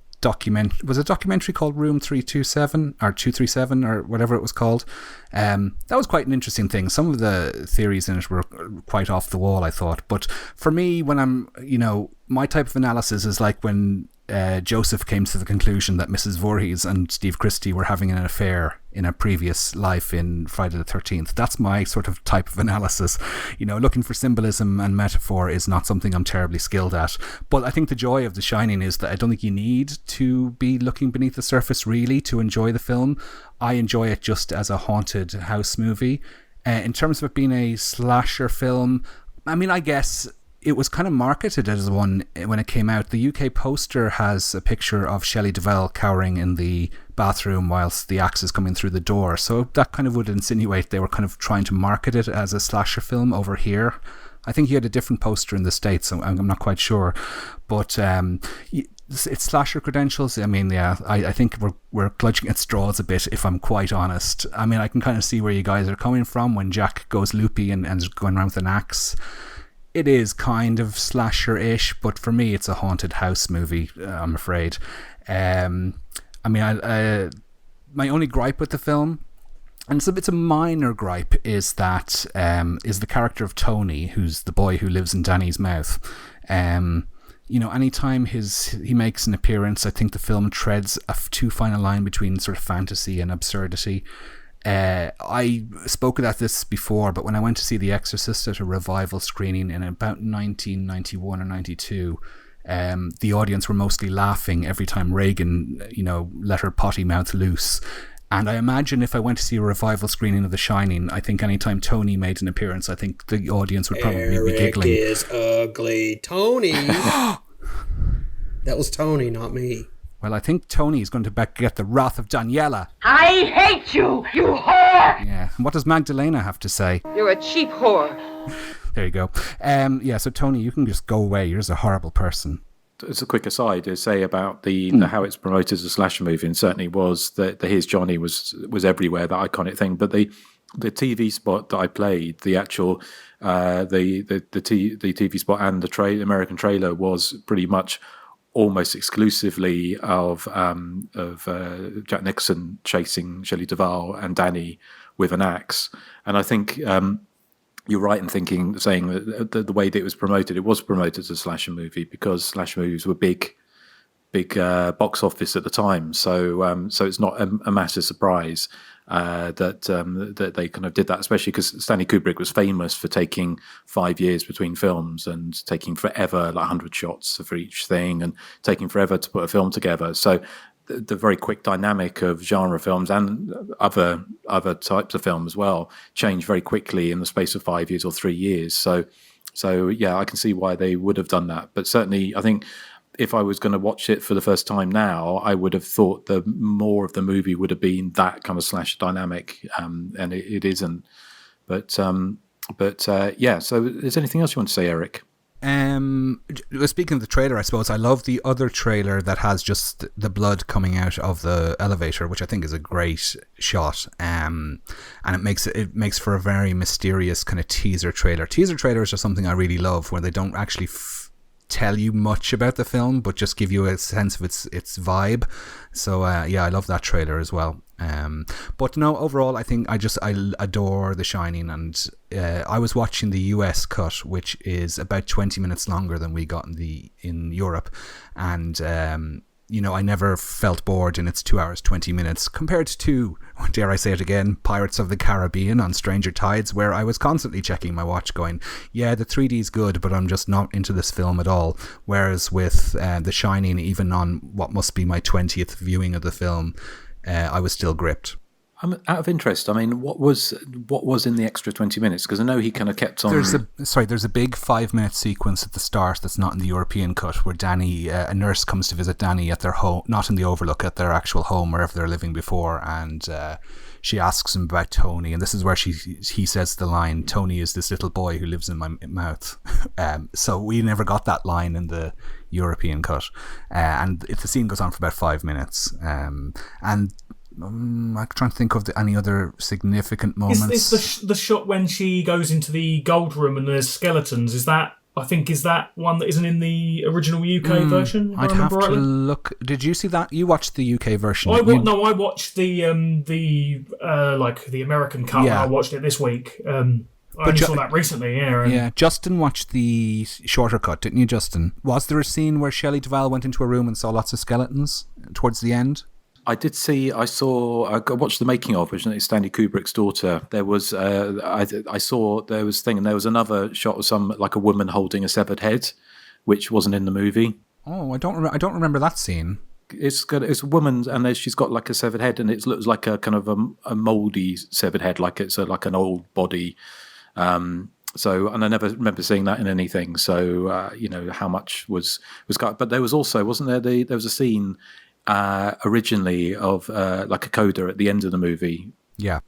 was a documentary called Room 327 or 237 or whatever it was called. That was quite an interesting thing. Some of the theories in it were quite off the wall, I thought. But for me, when I'm, my type of analysis is like when Joseph came to the conclusion that Mrs. Voorhees and Steve Christie were having an affair in a previous life in Friday the 13th. That's my sort of type of analysis. Looking for symbolism and metaphor is not something I'm terribly skilled at. But I think the joy of The Shining is that I don't think you need to be looking beneath the surface really to enjoy the film. I enjoy it just as a haunted house movie. In terms of it being a slasher film, I mean, I guess it was kind of marketed as one when it came out. The UK poster has a picture of Shelley Duvall cowering in the bathroom whilst the axe is coming through the door. So that kind of would insinuate they were kind of trying to market it as a slasher film over here. I think he had a different poster in the States, so I'm not quite sure. But it's slasher credentials. I mean, yeah, I think we're clutching at straws a bit, if I'm quite honest. I mean, I can kind of see where you guys are coming from when Jack goes loopy and is going around with an axe. It is kind of slasher-ish, but for me, it's a haunted house movie, I'm afraid. I mean, my only gripe with the film, and it's a minor gripe, is that is the character of Tony, who's the boy who lives in Danny's mouth. Anytime he makes an appearance, I think the film treads a too fine a line between sort of fantasy and absurdity. I spoke about this before, but when I went to see The Exorcist at a revival screening in about 1991 or 92, the audience were mostly laughing every time Reagan, let her potty mouth loose. And I imagine if I went to see a revival screening of The Shining, I think anytime Tony made an appearance, I think the audience would probably be giggling. Erik is ugly. Tony. That was Tony, not me. Well, I think Tony is going to get the wrath of Daniela. I hate you, you whore! Yeah. And what does Magdalena have to say? You're a cheap whore. There you go. So Tony, you can just go away. You're just a horrible person. As a quick aside, to say about the how it's promoted as a slasher movie, and certainly was that the Here's Johnny was everywhere, that iconic thing. But the TV spot that I played, the actual the TV spot and the American trailer was pretty much almost exclusively of Jack Nicholson chasing Shelley Duvall and Danny with an axe. And I think you're right in saying that the way that it was promoted as a slasher movie because slasher movies were big box office at the time. So it's not a massive surprise that they kind of did that, especially because Stanley Kubrick was famous for taking 5 years between films and taking forever, like 100 shots for each thing, and taking forever to put a film together. So the very quick dynamic of genre films and other types of film as well changed very quickly in the space of 5 years or 3 years. So yeah, I can see why they would have done that. But certainly, I think if I was going to watch it for the first time now, I would have thought the more of the movie would have been that kind of slash dynamic, and it isn't. But yeah. So, is there anything else you want to say, Erik? Speaking of the trailer, I suppose I love the other trailer that has just the blood coming out of the elevator, which I think is a great shot. And it makes for a very mysterious kind of teaser trailer. Teaser trailers are something I really love, where they don't actually tell you much about the film, but just give you a sense of its vibe. So yeah, I love that trailer as well. But no, overall, I think I adore The Shining, and I was watching the US cut, which is about 20 minutes longer than we got in Europe, and I never felt bored in its 2 hours 20 minutes compared to, dare I say it again, Pirates of the Caribbean on Stranger Tides, where I was constantly checking my watch going, yeah, the 3D is good, but I'm just not into this film at all. Whereas with The Shining, even on what must be my 20th viewing of the film, I was still gripped. I'm out of interest. I mean, what was in the extra 20 minutes? Because I know he kind of kept on. There's a big 5-minute sequence at the start that's not in the European cut, where Danny, a nurse comes to visit Danny at their home, not in the Overlook, at their actual home, wherever they're living before, and she asks him about Tony, and this is where he says the line, "Tony is this little boy who lives in my mouth." So we never got that line in the European cut, and the scene goes on for about 5 minutes, and I'm trying to think of any other significant moments. Is the shot when she goes into the gold room and there's skeletons? Is that one that isn't in the original UK version? I'd have to look. Did you see that? You watched the UK version? I watched the American cut. Yeah. When I watched it this week. I only saw that recently. Yeah. Justin watched the shorter cut, didn't you, Justin? Was there a scene where Shelley Duvall went into a room and saw lots of skeletons towards the end? I watched the making of, which is Stanley Kubrick's daughter. There was, I saw there was thing, and there was another shot of like a woman holding a severed head, which wasn't in the movie. Oh, I don't remember that scene. It's a woman, and she's got like a severed head, and it looks like a kind of a mouldy severed head, like it's like an old body. So, and I never remember seeing that in anything. So, how much was cut. But there was also, wasn't there? There was a scene originally of like a coda at the end of the movie. Yeah.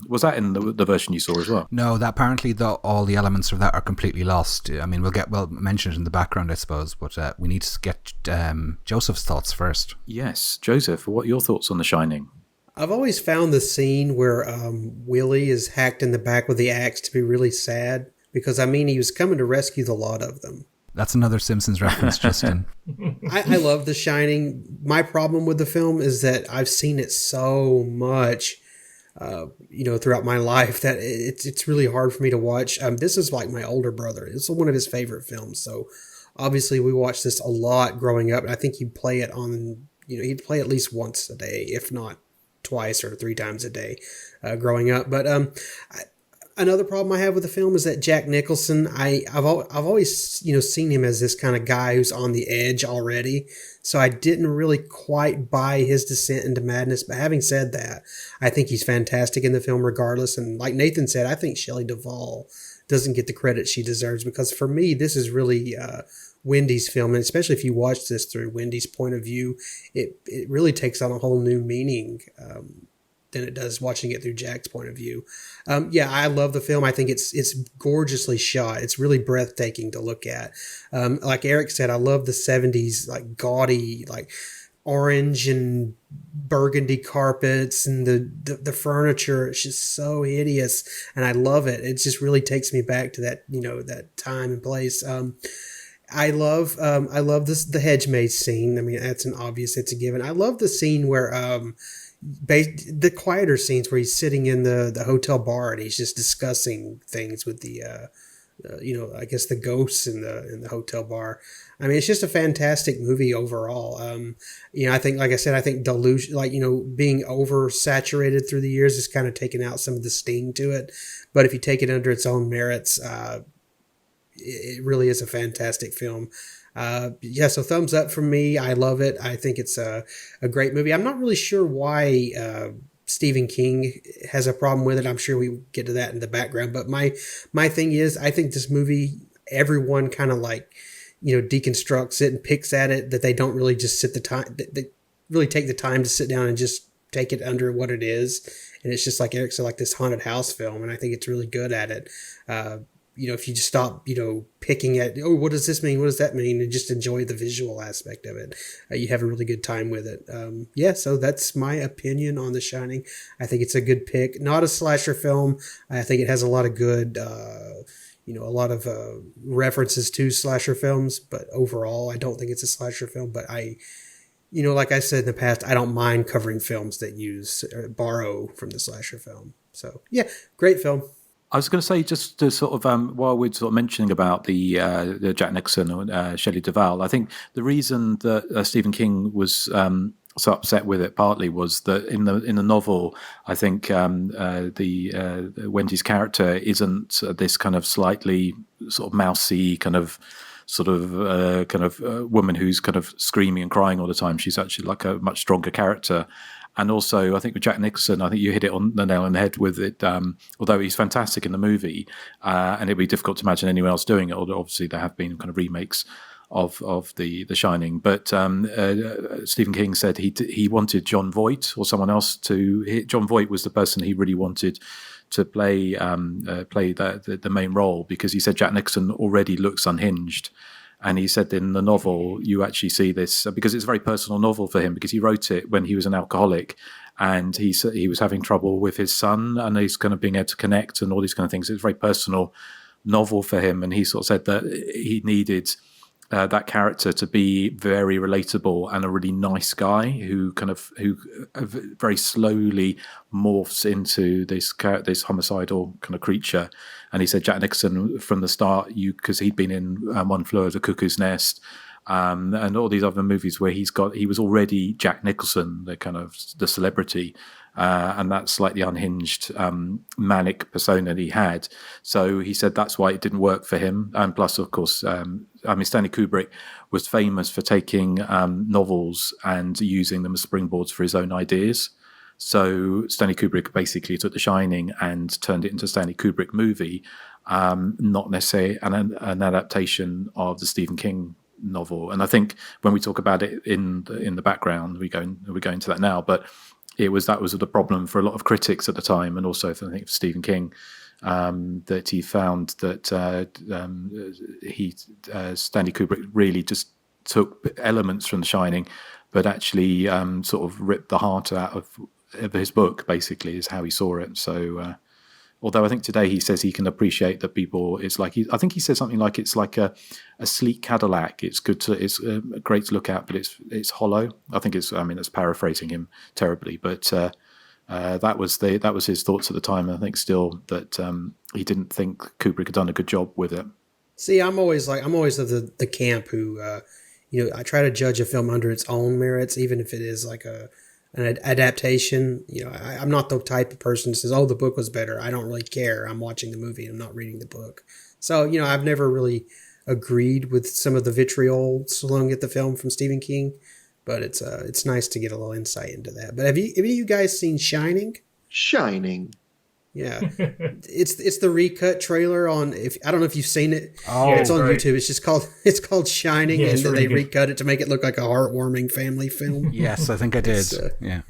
Was that in the version you saw as well? No, that apparently all the elements of that are completely lost. I mean, we'll mention it in the background, I suppose, but we need to get Joseph's thoughts first. Yes, Joseph, what are your thoughts on The Shining? I've always found the scene where Willie is hacked in the back with the axe to be really sad, because, I mean, he was coming to rescue the lot of them. That's another Simpsons reference, Justin. I love The Shining. My problem with the film is that I've seen it so much, throughout my life that it's really hard for me to watch. This is like my older brother. It's one of his favorite films. So obviously we watched this a lot growing up. And I think he'd play it he'd play at least once a day, if not twice or 3 times a day growing up. But another problem I have with the film is that Jack Nicholson, I've always seen him as this kind of guy who's on the edge already. So I didn't really quite buy his descent into madness. But having said that, I think he's fantastic in the film regardless. And like Nathan said, I think Shelley Duvall doesn't get the credit she deserves, because for me, this is really Wendy's film. And especially if you watch this through Wendy's point of view, it really takes on a whole new meaning than it does watching it through Jack's point of view. I love the film. I think it's gorgeously shot. It's really breathtaking to look at. Like Erik said, I love the 70s, like gaudy, like orange and burgundy carpets, and the furniture. It's just so hideous, and I love it. It just really takes me back to that, that time and place. I love this, the hedge maze scene. I mean, that's it's a given. I love the scene where, the quieter scenes where he's sitting in the hotel bar and he's just discussing things with the I guess the ghosts in the hotel bar. I mean, it's just a fantastic movie overall. I think, like I said, I think delusion, being oversaturated through the years has kind of taken out some of the sting to it. But if you take it under its own merits, it really is a fantastic film. So thumbs up from me. I love it. I think it's a great movie. I'm not really sure why Stephen King has a problem with it. I'm sure we get to that in the background. But my thing is, I think this movie, everyone kind of deconstructs it and picks at it, that they don't really just they really take the time to sit down and just take it under what it is. And it's just like Erik said, like this haunted house film. And I think it's really good at it. If you just stop, picking at, what does this mean? What does that mean? And just enjoy the visual aspect of it. You have a really good time with it. So that's my opinion on The Shining. I think it's a good pick. Not a slasher film. I think it has a lot of good, a lot of references to slasher films. But overall, I don't think it's a slasher film. But like I said in the past, I don't mind covering films that use or borrow from the slasher film. So, great film. I was going to say, just to sort of, while we're sort of mentioning about the Jack Nicholson or Shelley Duvall, I think the reason that Stephen King was so upset with it partly was that in the novel, I think the Wendy's character isn't this kind of slightly sort of mousy kind of woman who's kind of screaming and crying all the time. She's actually like a much stronger character. And also, I think with Jack Nicholson, I think you hit it on the nail on the head with it. Although he's fantastic in the movie, and it'd be difficult to imagine anyone else doing it. Although obviously there have been kind of remakes of the Shining. But Stephen King said he wanted John Voight or someone else to. John Voight was the person he really wanted to play the main role, because he said Jack Nicholson already looks unhinged. And he said in the novel, you actually see this, because it's a very personal novel for him, because he wrote it when he was an alcoholic, and he was having trouble with his son, and he's kind of being able to connect and all these kind of things. It's a very personal novel for him, and he sort of said that he needed that character to be very relatable and a really nice guy who very slowly morphs into this homicidal kind of creature. And he said Jack Nicholson from the start, because he'd been in One Flew Over the Cuckoo's Nest, and all these other movies where he was already Jack Nicholson, the celebrity, and that slightly unhinged manic persona that he had. So he said that's why it didn't work for him. And plus, of course, Stanley Kubrick was famous for taking novels and using them as springboards for his own ideas. So Stanley Kubrick basically took The Shining and turned it into a Stanley Kubrick movie, not necessarily an adaptation of the Stephen King novel. And I think when we talk about it in the background, we go into that now, but that was the problem for a lot of critics at the time, and also for, I think, for Stephen King, that he found that Stanley Kubrick really just took elements from The Shining, but actually sort of ripped the heart out of his book, basically, is how he saw it. So Although I think today he says he can appreciate that people. It's like I think he says something like it's like a sleek Cadillac. It's great to look at, but it's hollow. I think it's. I mean, that's paraphrasing him terribly, but that was his thoughts at the time. I think still that he didn't think Kubrick had done a good job with it. See, I'm always of the camp who, I try to judge a film under its own merits, even if it is like an adaptation. I'm not the type of person that says, "Oh, the book was better." I don't really care. I'm watching the movie. I'm not reading the book. So, I've never really agreed with some of the vitriol slung at the film from Stephen King, but it's nice to get a little insight into that. But have you guys seen Shining? Shining. Yeah, it's the recut trailer on. I don't know if you've seen it. Oh, it's on great. YouTube. It's called Shining, and then really they recut it to make it look like a heartwarming family film. Yes, I think I did. Yeah.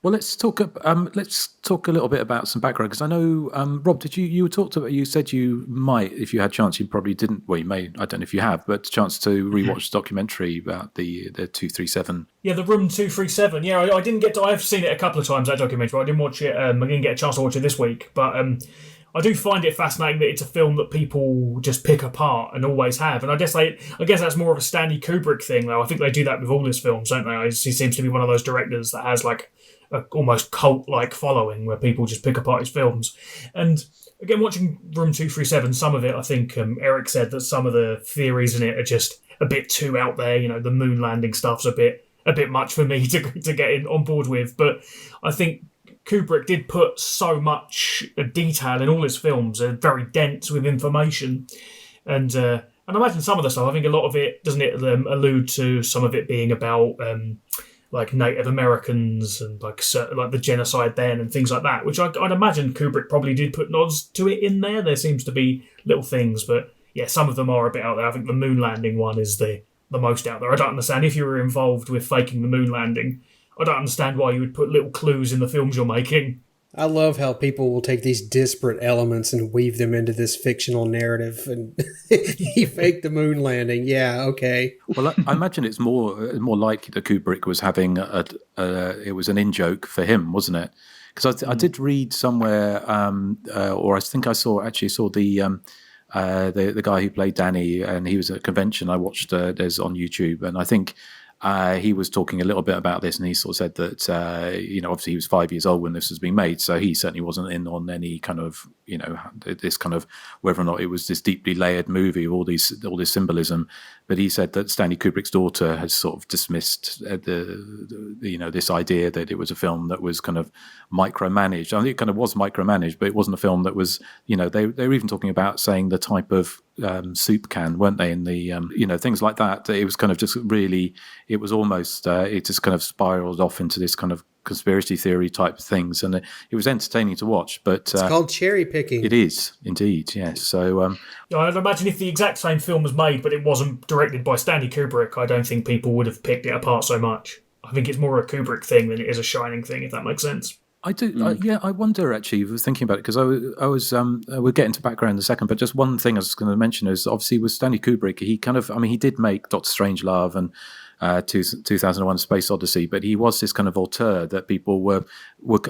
Well, let's talk a little bit about some background, because I know Rob, did you talked about? You said you might, if you had chance, you probably didn't. Well, you may. I don't know if you have, but chance to rewatch the documentary about the 237. Yeah, the Room 237. Yeah, I didn't get to. I've seen it a couple of times, that documentary. I didn't watch it. I didn't get a chance to watch it this week, but I do find it fascinating that it's a film that people just pick apart and always have. And I guess that's more of a Stanley Kubrick thing, though. I think they do that with all his films, don't they? He seems to be one of those directors that has like a almost cult-like following where people just pick apart his films. And again, watching Room 237, some of it, I think Erik said that some of the theories in it are just a bit too out there. The moon landing stuff's a bit much for me to get on board with. But I think Kubrick did put so much detail in all his films, very dense with information. And I imagine some of the stuff, I think a lot of it, doesn't it allude to some of it being about like Native Americans and like the genocide then and things like that, which I'd imagine Kubrick probably did put nods to it in there. There seems to be little things, but yeah, some of them are a bit out there. I think the moon landing one is the most out there. I don't understand, if you were involved with faking the moon landing, I don't understand why you would put little clues in the films you're making. I love how people will take these disparate elements and weave them into this fictional narrative. And he faked the moon landing. Yeah, okay. Well, I imagine it's more likely that Kubrick was having it was an in-joke for him, wasn't it? Because I did read somewhere, or I think I saw the guy who played Danny, and he was at a convention I watched. There's on YouTube, and I think he was talking a little bit about this, and he sort of said that obviously he was 5 years old when this was being made, so he certainly wasn't in on any kind of this kind of whether or not it was this deeply layered movie with all this symbolism. But he said that Stanley Kubrick's daughter has sort of dismissed this idea that it was a film that was kind of micromanaged. I think it kind of was micromanaged, but it wasn't a film that was, they were even talking about saying the type of soup can, weren't they, in the things like that. It was kind of just really, it was almost it just kind of spiraled off into this kind of conspiracy theory type things, and it was entertaining to watch. But it's called cherry picking. It is indeed, yes. So I'd imagine if the exact same film was made but it wasn't directed by Stanley Kubrick, I don't think people would have picked it apart so much. I think it's more a Kubrick thing than it is a Shining thing, if that makes sense. I do. I wonder, actually, I was thinking about it, because I was we'll get into background in a second, but just one thing I was going to mention is, obviously with Stanley Kubrick, he kind of, he did make Doctor Strangelove and 2001: Space Odyssey, but he was this kind of auteur that people were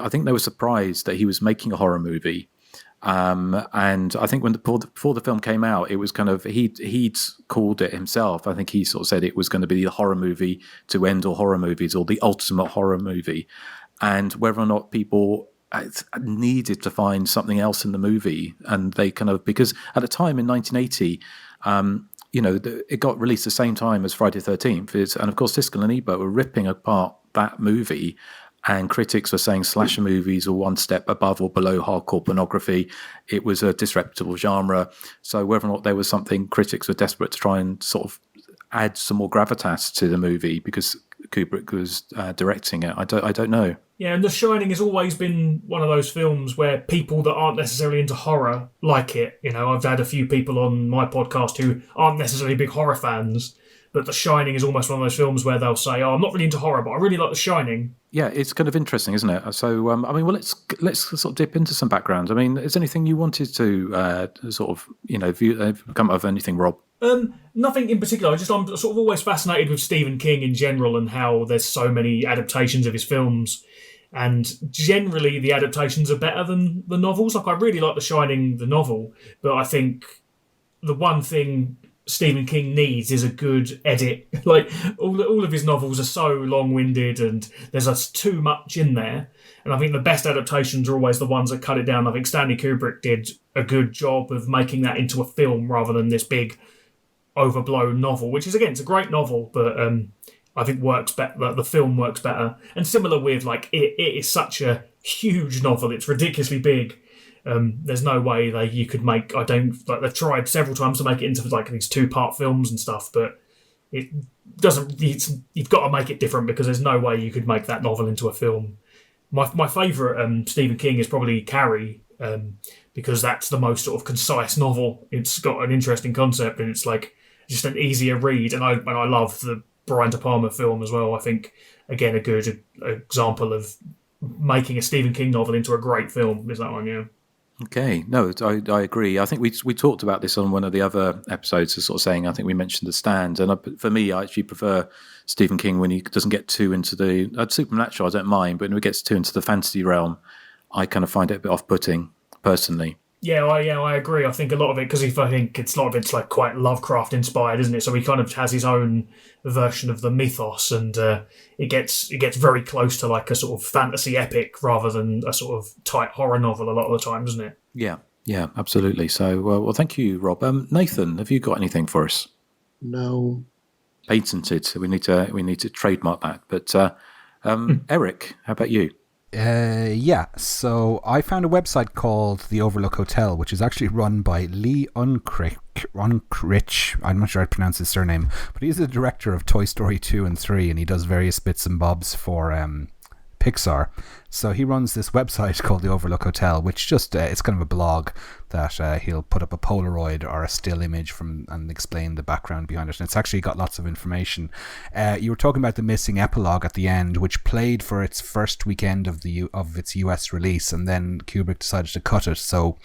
I think they were surprised that he was making a horror movie. And I think before the film came out, it was kind of, he'd called it himself. I think he sort of said it was going to be the horror movie to end all horror movies, or the ultimate horror movie. And whether or not people needed to find something else in the movie, and they kind of, because at the time in 1980, it got released the same time as Friday the 13th, and of course Siskel and Ebert were ripping apart that movie, and critics were saying slasher movies were one step above or below hardcore pornography. It was a disreputable genre. So whether or not there was something, critics were desperate to try and sort of add some more gravitas to the movie because Kubrick was directing it. I don't know. Yeah, and The Shining has always been one of those films where people that aren't necessarily into horror like it. I've had a few people on my podcast who aren't necessarily big horror fans, but The Shining is almost one of those films where they'll say, "Oh, I'm not really into horror, but I really like The Shining." Yeah, it's kind of interesting, isn't it? So, let's sort of dip into some background. Is there anything you wanted to sort of, come up with anything, Rob? Nothing in particular. I'm sort of always fascinated with Stephen King in general and how there's so many adaptations of his films. And generally, the adaptations are better than the novels. Like, I really like The Shining, the novel, but I think the one thing Stephen King needs is a good edit. Like, all of his novels are so long-winded and there's too much in there. And I think the best adaptations are always the ones that cut it down. I think Stanley Kubrick did a good job of making that into a film rather than this big, overblown novel, which is, again, it's a great novel, but I think works better. The film works better. And similar with, like, it is such a huge novel. It's ridiculously big. There's no way you could make. They've tried several times to make it into like these 2-part films and stuff, but it doesn't. You've got to make it different because there's no way you could make that novel into a film. My favourite Stephen King is probably Carrie, because that's the most sort of concise novel. It's got an interesting concept and it's like just an easier read. And I love the Brian De Palma film as well. I think, again, a good example of making a Stephen King novel into a great film is that one, yeah. Okay, no, I agree. I think we talked about this on one of the other episodes, sort of saying, I think we mentioned The Stand, and for me, I actually prefer Stephen King when he doesn't get too into the supernatural. I don't mind, but when he gets too into the fantasy realm, I kind of find it a bit off-putting, personally. Yeah, I agree. I think a lot of it, because I think a lot of it's like quite Lovecraft inspired, isn't it? So he kind of has his own version of the mythos, and it gets very close to like a sort of fantasy epic rather than a sort of tight horror novel a lot of the time, doesn't it? Yeah, absolutely. So, well, thank you, Rob. Nathan, have you got anything for us? No. Patented. So we need to trademark that. But Erik, how about you? Yeah, so I found a website called The Overlook Hotel, which is actually run by Lee Unkrich. I'm not sure how to pronounce his surname, but he's the director of Toy Story 2 and 3, and he does various bits and bobs for Pixar. So he runs this website called The Overlook Hotel, which just it's kind of a blog that he'll put up a Polaroid or a still image from and explain the background behind it. And it's actually got lots of information. You were talking about the missing epilogue at the end, which played for its first weekend of its US release, and then Kubrick decided to cut it. So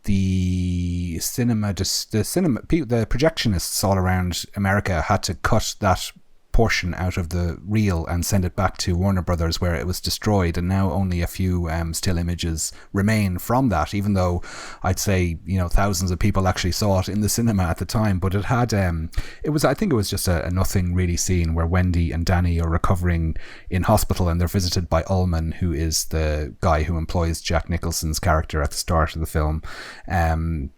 the projectionists all around America had to cut that portion out of the reel and send it back to Warner Brothers, where it was destroyed, and now only a few still images remain from that, even though I'd say thousands of people actually saw it in the cinema at the time. But it had I think it was just a nothing really scene where Wendy and Danny are recovering in hospital, and they're visited by Ullman, who is the guy who employs Jack Nicholson's character at the start of the film.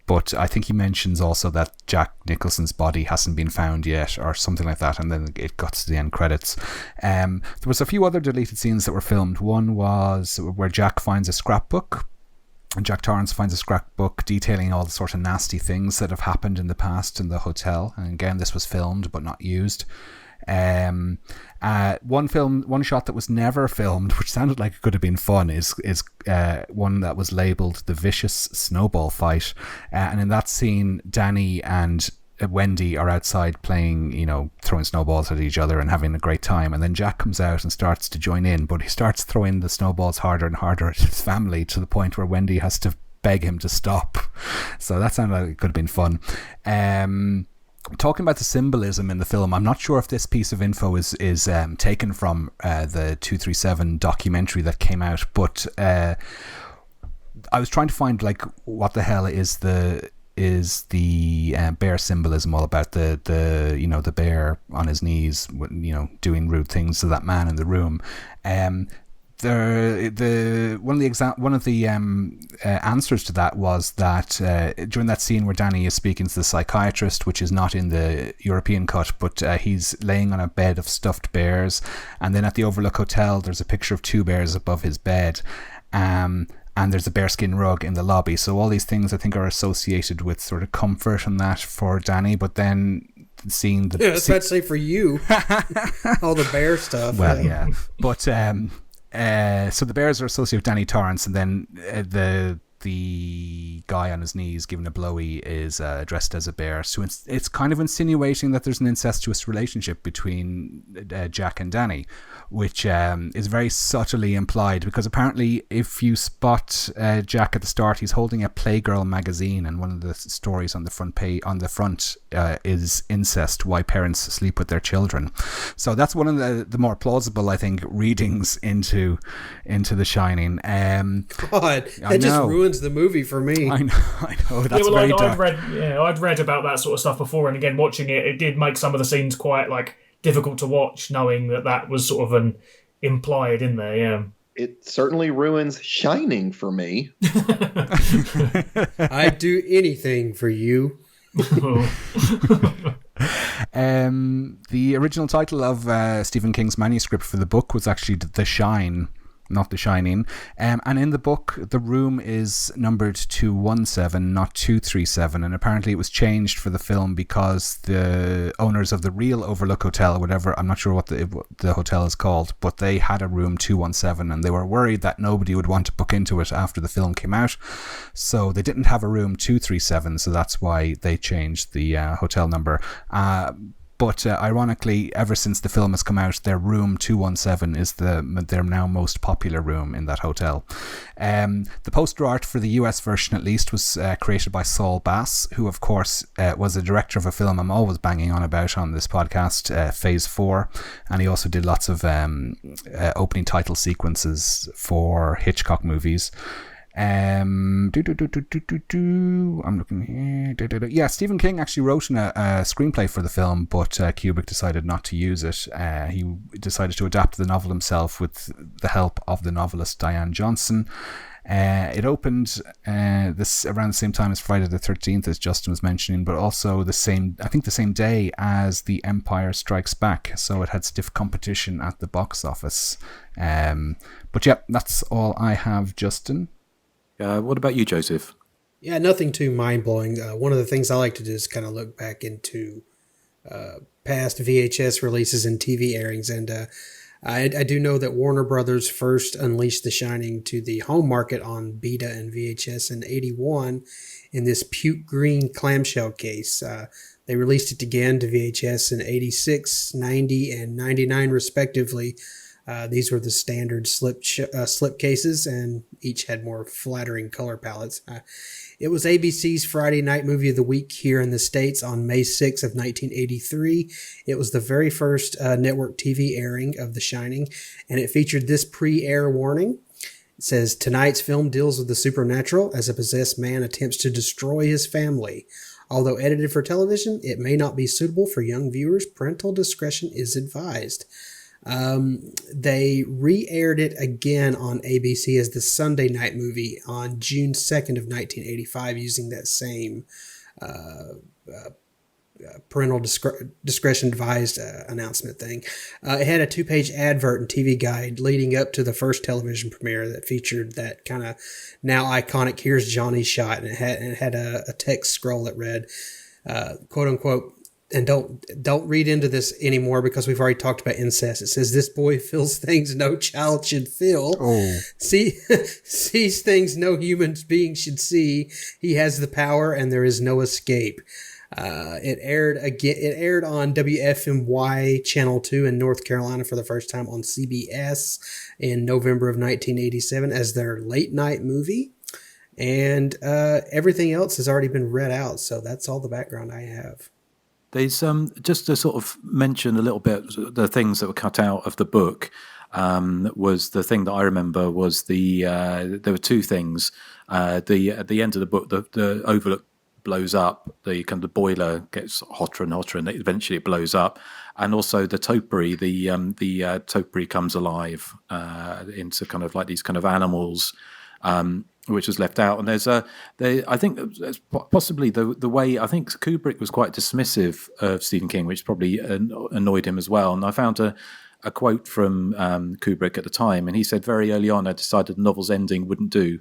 But I think he mentions also that Jack Nicholson's body hasn't been found yet, or something like that, and then it got to the end credits. There was a few other deleted scenes that were filmed. One was where Jack finds a scrapbook, and Jack Torrance finds a scrapbook detailing all the sort of nasty things that have happened in the past in the hotel. And again, this was filmed but not used. One shot that was never filmed, which sounded like it could have been fun, is one that was labeled The Vicious Snowball Fight, and in that scene Danny and Wendy are outside playing, throwing snowballs at each other and having a great time, and then Jack comes out and starts to join in, but he starts throwing the snowballs harder and harder at his family, to the point where Wendy has to beg him to stop. So that sounded like it could have been fun. Talking about the symbolism in the film, I'm not sure if this piece of info is taken from the 237 documentary that came out, but I was trying to find like what the hell is the bear symbolism all about, the bear on his knees, doing rude things to that man in the room. One of the answers to that was that during that scene where Danny is speaking to the psychiatrist, which is not in the European cut, but he's laying on a bed of stuffed bears, and then at the Overlook Hotel there's a picture of 2 bears above his bed, and there's a bearskin rug in the lobby. So all these things I think are associated with sort of comfort and that for Danny, but then seeing the... Yeah, especially for you. All the bear stuff. Well, yeah. But... so the bears are associated with Danny Torrance, and then the guy on his knees giving a blowy is dressed as a bear. So it's kind of insinuating that there's an incestuous relationship between Jack and Danny, which is very subtly implied, because apparently if you spot Jack at the start, he's holding a Playgirl magazine, and one of the stories on the front is incest, why parents sleep with their children. So that's one of the more plausible, I think, readings into The Shining. God, that just ruins the movie for me. I know that's very dark. I'd read about that sort of stuff before, and again, watching it did make some of the scenes quite like difficult to watch, knowing that was sort of an implied in there. Yeah. It certainly ruins Shining for me. I'd do anything for you. The original title of Stephen King's manuscript for the book was actually The Shine, not The Shining. And in the book, the room is numbered 217, not 237. And apparently it was changed for the film because the owners of the real Overlook Hotel, whatever, I'm not sure what the hotel is called, but they had a room 217 and they were worried that nobody would want to book into it after the film came out. So they didn't have a room 237, so that's why they changed the hotel number. But ironically, ever since the film has come out, their room 217 is their now most popular room in that hotel. The poster art for the US version, at least, was created by Saul Bass, who, of course, was a director of a film I'm always banging on about on this podcast, Phase 4. And he also did lots of opening title sequences for Hitchcock movies. I'm looking here. Yeah, Stephen King actually wrote a screenplay for the film, but Kubrick decided not to use it. He decided to adapt the novel himself with the help of the novelist Diane Johnson. It opened around the same time as Friday the 13th, as Justin was mentioning, but also the same day as The Empire Strikes Back. So it had stiff competition at the box office. But yeah, that's all I have, Justin. What about you, Joseph? Yeah, nothing too mind-blowing. One of the things I like to do is kind of look back into past VHS releases and TV airings. And I do know that Warner Brothers first unleashed The Shining to the home market on Beta and VHS in 1981 in this puke green clamshell case. They released it again to VHS in 1986, 1990, and 1999 respectively. These were the standard slip cases, and each had more flattering color palettes. It was ABC's Friday night movie of the week here in the States on May 6th of 1983. It was the very first network TV airing of The Shining, and it featured this pre-air warning. It says, tonight's film deals with the supernatural as a possessed man attempts to destroy his family. Although edited for television, it may not be suitable for young viewers. Parental discretion is advised. They re-aired it again on ABC as the Sunday night movie on June 2nd of 1985 using that same parental discretion advised announcement thing. It had a 2-page advert and TV guide leading up to the first television premiere that featured that kind of now iconic "Here's Johnny's shot," and it had a text scroll that read, "quote unquote." And don't read into this anymore because we've already talked about incest. It says this boy feels things no child should feel. Oh. Sees things no human being should see. He has the power and there is no escape. It aired on WFMY Channel 2 in North Carolina for the first time on CBS in November of 1987 as their late night movie. And everything else has already been read out. So that's all the background I have. There's just to sort of mention a little bit the things that were cut out of the book. Was the thing that I remember was there were two things. At the end of the book, the Overlook blows up. The kind of the boiler gets hotter and hotter, and eventually it blows up. And also the topiary, the topiary comes alive into kind of like these kind of animals. Which was left out, and I think possibly the way I think Kubrick was quite dismissive of Stephen King, which probably annoyed him as well. And I found a quote from Kubrick at the time, and he said very early on, I decided the novel's ending wouldn't do.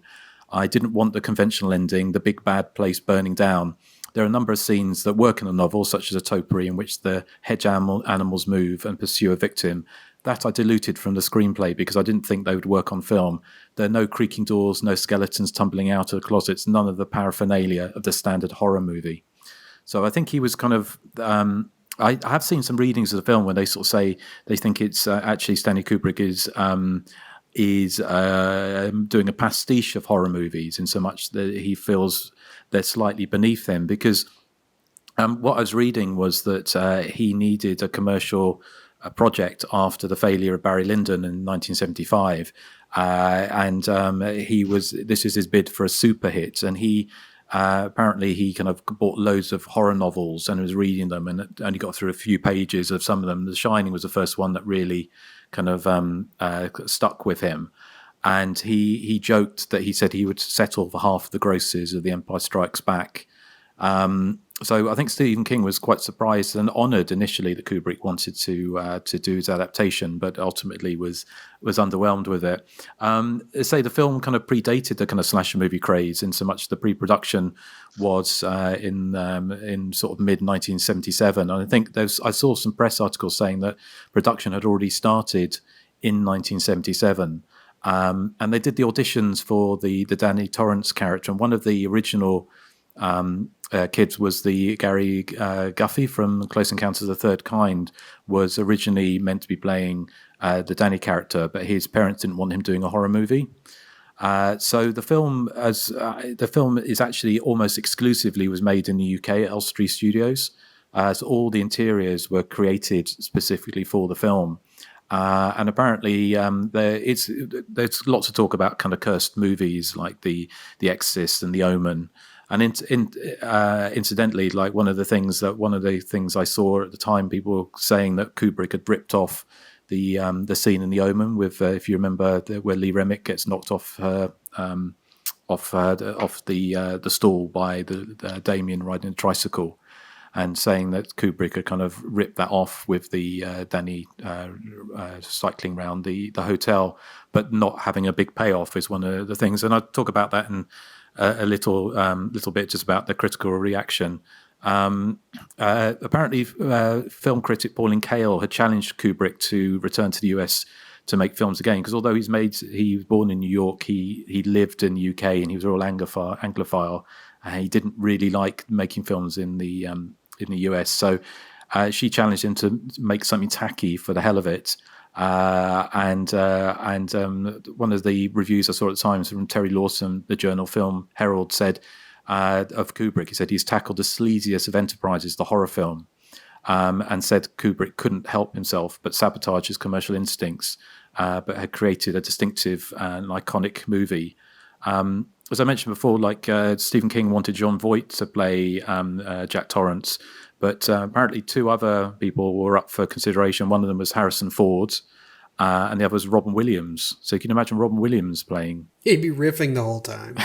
I didn't want the conventional ending, the big bad place burning down. There are a number of scenes that work in the novel, such as a topiary in which the hedge animals move and pursue a victim. That I diluted from the screenplay because I didn't think they would work on film. There are no creaking doors, no skeletons tumbling out of the closets, none of the paraphernalia of the standard horror movie. So I think he was kind of... I have seen some readings of the film when they sort of say they think it's actually Stanley Kubrick is doing a pastiche of horror movies in so much that he feels they're slightly beneath him because What I was reading was that he needed a commercial project after the failure of Barry Lyndon in 1975, and this is his bid for a super hit, and he. Apparently, he kind of bought loads of horror novels and was reading them, and only got through a few pages of some of them. The Shining was the first one that really kind of stuck with him. And he joked that he said he would settle for half the grosses of The Empire Strikes Back. So I think Stephen King was quite surprised and honoured initially that Kubrick wanted to do his adaptation, but ultimately was underwhelmed with it. Say the film kind of predated the kind of slasher movie craze, in so much the pre-production was in sort of mid 1977. And I think I saw some press articles saying that production had already started in 1977. And they did the auditions for the Danny Torrance character, and one of the original kids was the Gary Guffey from Close Encounters of the Third Kind, was originally meant to be playing the Danny character, but his parents didn't want him doing a horror movie. So the film is actually almost exclusively was made in the UK at Elstree Studios. So all the interiors were created specifically for the film. And apparently, there's lots of talk about kind of cursed movies like the Exorcist and The Omen. And incidentally, like one of the things I saw at the time, people were saying that Kubrick had ripped off the scene in The Omen with, if you remember, where Lee Remick gets knocked off the stool by the Damien riding a tricycle, and saying that Kubrick had kind of ripped that off with the Danny cycling around the hotel, but not having a big payoff is one of the things. And I talk about that in a little bit, just about the critical reaction. Apparently, film critic Pauline Kael had challenged Kubrick to return to the US to make films again, because although he was born in New York, he lived in the UK and he was all Anglophile. He didn't really like making films in the US, so she challenged him to make something tacky for the hell of it. And one of the reviews I saw at the time from Terry Lawson, the journal Film Herald, said of Kubrick, he said he's tackled the sleaziest of enterprises, the horror film, and said Kubrick couldn't help himself but sabotage his commercial instincts, but had created a distinctive and iconic movie. As I mentioned before, like Stephen King wanted Jon Voight to play Jack Torrance, but apparently two other people were up for consideration. One of them was Harrison Ford, and the other was Robin Williams. So you can imagine Robin Williams playing. He'd be riffing the whole time.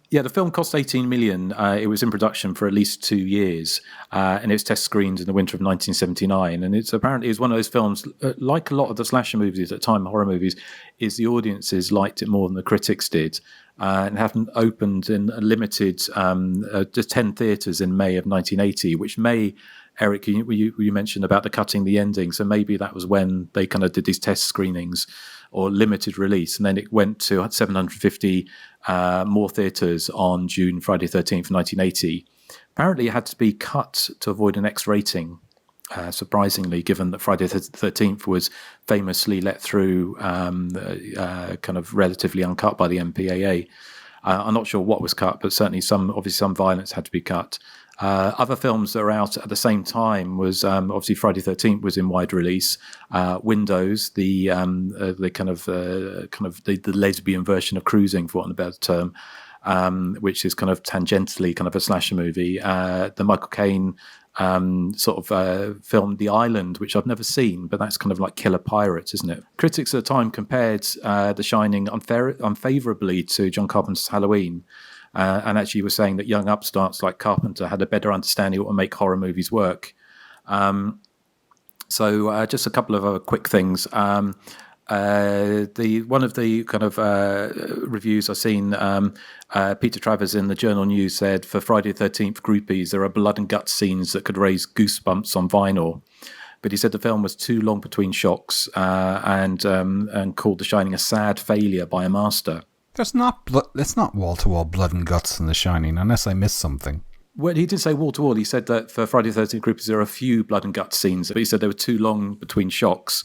Yeah, the film cost $18 million. It was in production for at least 2 years, and it was test screened in the winter of 1979. And it's one of those films, like a lot of the slasher movies at the time, horror movies, is the audiences liked it more than the critics did. And having opened in a limited, just 10 theatres in May of 1980, which may, Erik, you mentioned about the cutting the ending, so maybe that was when they kind of did these test screenings or limited release, and then it went to 750 more theatres on Friday 13th, 1980. Apparently it had to be cut to avoid an X rating, surprisingly, given that Friday the 13th was famously let through kind of relatively uncut by the MPAA. I'm not sure what was cut, but certainly some violence had to be cut. Other films that are out at the same time was obviously Friday 13th was in wide release. Windows, the kind of the lesbian version of Cruising, for want of a better term, which is kind of tangentially kind of a slasher movie. The Michael Caine sort of film The Island, which I've never seen, but that's kind of like Killer Pirates, isn't it? Critics at the time compared The Shining unfavourably to John Carpenter's Halloween. And actually was saying that young upstarts like Carpenter had a better understanding of what would make horror movies work. So just a couple of other quick things. One of the kind of reviews I've seen, Peter Travers in the Journal News said, for Friday the 13th groupies, there are blood and guts scenes that could raise goosebumps on vinyl. But he said the film was too long between shocks and called The Shining a sad failure by a master. There's not wall-to-wall blood and guts in The Shining, unless I missed something. Well, he did say wall-to-wall. He said that for Friday the 13th groupies, there are a few blood and guts scenes, but he said they were too long between shocks.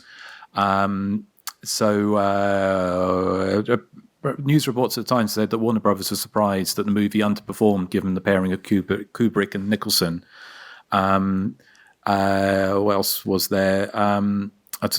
news reports at the time said that Warner Brothers was surprised that the movie underperformed given the pairing of Kubrick and Nicholson. What else was there?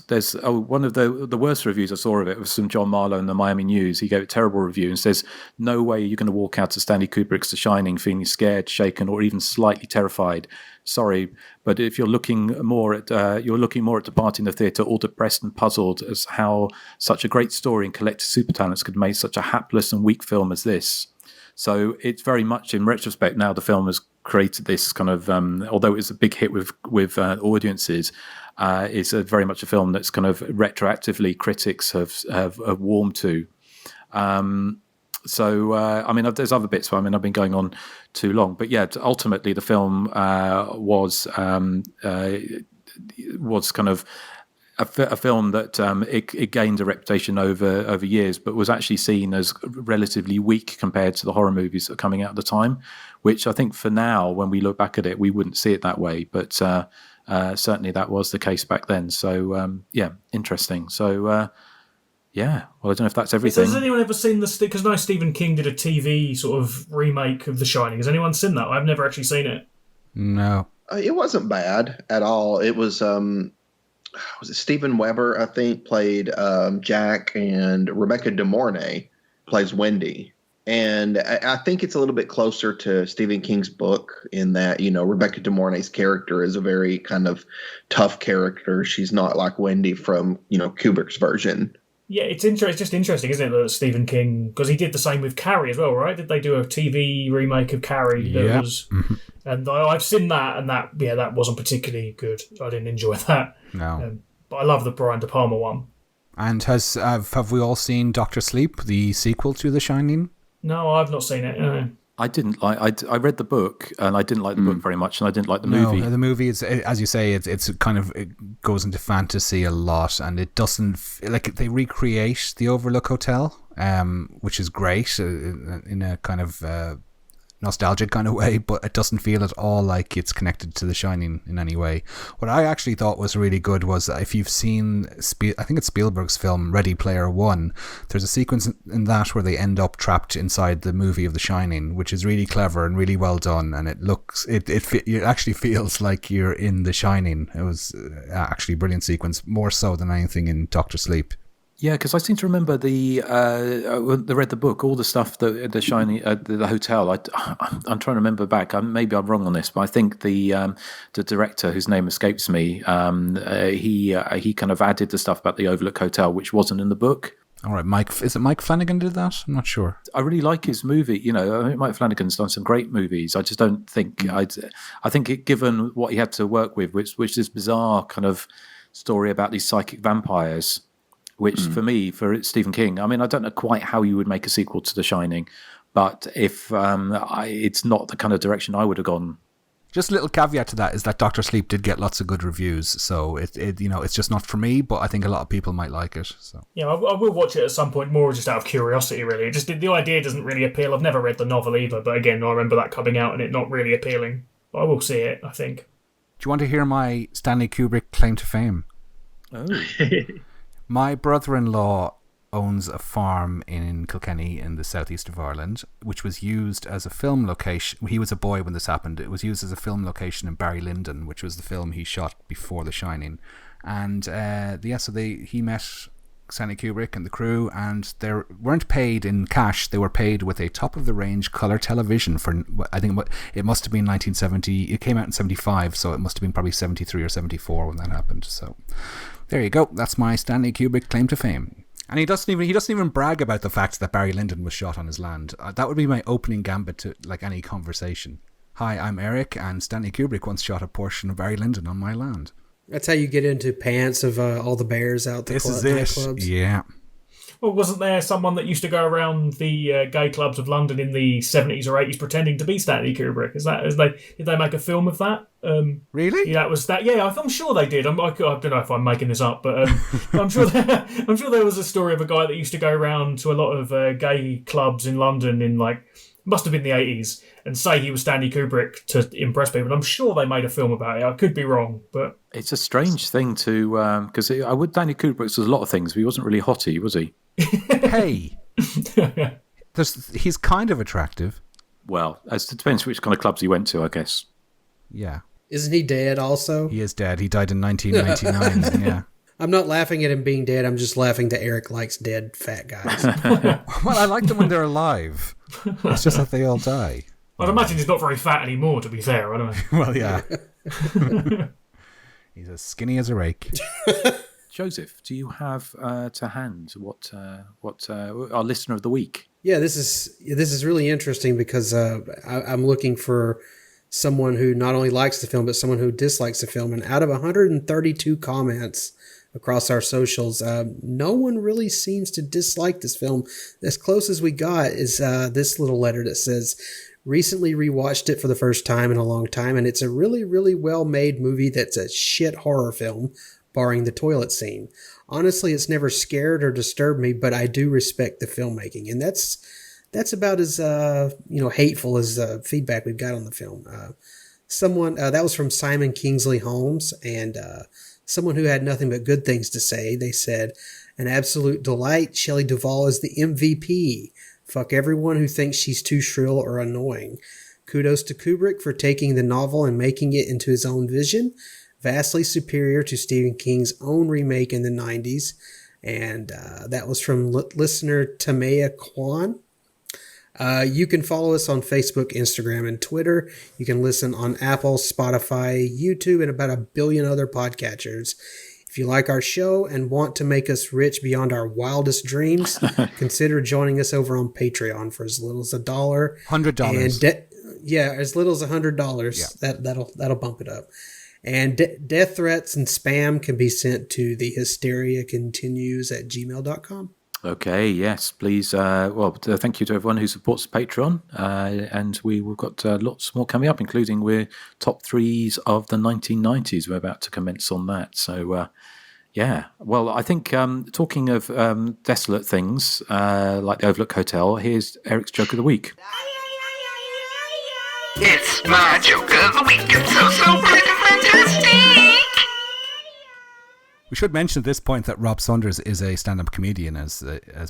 There's one of the worst reviews I saw of it was from John Marlowe in the Miami News. He gave a terrible review and says, "No way you're going to walk out to Stanley Kubrick's The Shining feeling scared, shaken, or even slightly terrified. Sorry, but if you're looking more at departing the theatre, all depressed and puzzled as how such a great story and collective super talents could make such a hapless and weak film as this." So it's very much in retrospect now the film has created this kind of, although it's a big hit with audiences. It's very much a film that's kind of retroactively critics have warmed to. I mean, there's other bits, but I mean, I've been going on too long. But yeah, ultimately, the film was kind of a film that it gained a reputation over years, but was actually seen as relatively weak compared to the horror movies that were coming out at the time, which I think for now, when we look back at it, we wouldn't see it that way. But certainly that was the case back then. So, interesting. So, well, I don't know if that's everything. Has anyone ever seen this? Because I know Stephen King did a TV sort of remake of The Shining. Has anyone seen that? I've never actually seen it. No. It wasn't bad at all. It was it Steven Weber, I think, played Jack, and Rebecca De Mornay plays Wendy. And I think it's a little bit closer to Stephen King's book in that, Rebecca De Mornay's character is a very kind of tough character. She's not like Wendy from, Kubrick's version. Yeah, it's just interesting, isn't it, that Stephen King, because he did the same with Carrie as well, right? Did they do a TV remake of Carrie? Yeah. And I've seen that, and that wasn't particularly good. I didn't enjoy that. No. But I love the Brian De Palma one. And have we all seen Dr. Sleep, the sequel to The Shining? No, I've not seen it. No. I didn't like. I read the book, and I didn't like the book very much, and I didn't like the movie. No, the movie is, as you say, it's kind of, it goes into fantasy a lot, and it doesn't like they recreate the Overlook Hotel, which is great in a kind of nostalgic kind of way, but it doesn't feel at all like it's connected to The Shining in any way. What I actually thought was really good was, if you've seen, I think it's Spielberg's film Ready Player One, there's a sequence in that where they end up trapped inside the movie of The Shining, which is really clever and really well done, and it actually feels like you're in The Shining. It was actually a brilliant sequence, more so than anything in Dr. Sleep. Yeah, because I seem to remember they read the book, all the stuff that the Shining, the hotel. I'm trying to remember back. Maybe I'm wrong on this, but I think the director, whose name escapes me, he kind of added the stuff about the Overlook Hotel, which wasn't in the book. All right, is it Mike Flanagan did that? I'm not sure. I really like his movie. I think Mike Flanagan's done some great movies. I just don't think I think given what he had to work with, which is bizarre kind of story about these psychic vampires. Which, for Stephen King, I mean, I don't know quite how you would make a sequel to The Shining, but if it's not the kind of direction I would have gone. Just a little caveat to that is that Dr. Sleep did get lots of good reviews, so it's just not for me, but I think a lot of people might like it. So yeah, I will watch it at some point, more just out of curiosity, really. Just the idea doesn't really appeal. I've never read the novel either, but again, I remember that coming out and it not really appealing. But I will see it, I think. Do you want to hear my Stanley Kubrick claim to fame? Oh. My brother-in-law owns a farm in Kilkenny in the southeast of Ireland, which was used as a film location. He was a boy when this happened. It was used as a film location in Barrylyndon, which was the film he shot before The Shining. And he met Stanley Kubrick and the crew, and they weren't paid in cash. They were paid with a top-of-the-range colour television for, I think it must have been 1970. It came out in 75, so it must have been probably 73 or 74 when that happened. So there you go. That's my Stanley Kubrick claim to fame. And he doesn't even brag about the fact that Barrylyndon was shot on his land. That would be my opening gambit to like any conversation. Hi, I'm Erik, and Stanley Kubrick once shot a portion of Barrylyndon on my land. That's how you get into pants of all the bears out the nightclubs. Yeah. Well, wasn't there someone that used to go around the gay clubs of London in the 70s or 80s pretending to be Stanley Kubrick? Did they make a film of that? Really? Yeah, that was that. Yeah, I'm sure they did. I don't know if I'm making this up, but I'm sure there was a story of a guy that used to go around to a lot of gay clubs in London in must have been the 80s, and say he was Stanley Kubrick to impress people. I'm sure they made a film about it. I could be wrong, but it's a strange thing to because Stanley Kubrick was a lot of things, but he wasn't really hotty, was he? Hey, He's kind of attractive. Well, it depends which kind of clubs he went to, I guess. Yeah. Isn't he dead also? He is dead. He died in 1999. Yeah. I'm not laughing at him being dead. I'm just laughing that Erik likes dead fat guys. Well, I like them when they're alive. It's just that they all die. I'd imagine he's not very fat anymore, to be fair. I don't know. Well, yeah. He's as skinny as a rake. Joseph, do you have to hand what our listener of the week? Yeah, this is really interesting because I'm looking for someone who not only likes the film, but someone who dislikes the film. And out of 132 comments across our socials, no one really seems to dislike this film. As close as we got is this little letter that says, recently rewatched it for the first time in a long time, and it's a really, really well-made movie that's a shit horror film, barring the toilet scene. Honestly, it's never scared or disturbed me, but I do respect the filmmaking, and that's about as hateful as the feedback we've got on the film. Someone that was from Simon Kingsley Holmes, and someone who had nothing but good things to say. They said, "An absolute delight. Shelley Duvall is the MVP. Fuck everyone who thinks she's too shrill or annoying. Kudos to Kubrick for taking the novel and making it into his own vision. Vastly superior to Stephen King's own remake in the 90s." And that was from listener Tamaya Kwan. You can follow us on Facebook, Instagram, and Twitter. You can listen on Apple, Spotify, YouTube, and about 1 billion other podcatchers. If you like our show and want to make us rich beyond our wildest dreams, consider joining us over on Patreon for as little as $1. $100. And as little as $100. Yeah. That'll bump it up. And death threats and spam can be sent to the hysteriacontinues@gmail.com. Okay, yes, please. Thank you to everyone who supports Patreon. And we've got lots more coming up, including we're top threes of the 1990s. We're about to commence on that. So, Well, I think talking of desolate things like the Overlook Hotel, here's Eric's Joke of the Week. It's my joke of the week. It's so freaking fantastic. We should mention at this point that Rob Saunders is a stand-up comedian as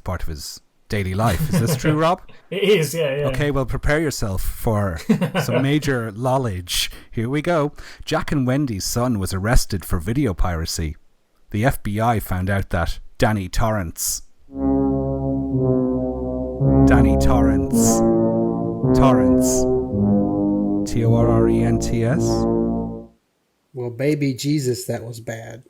part of his daily life. Is this true, Rob? It is, yeah. Okay, well, prepare yourself for some major lollage. Here we go. Jack and Wendy's son was arrested for video piracy. The FBI found out that Danny Torrance, Torrents, Well, baby Jesus, that was bad.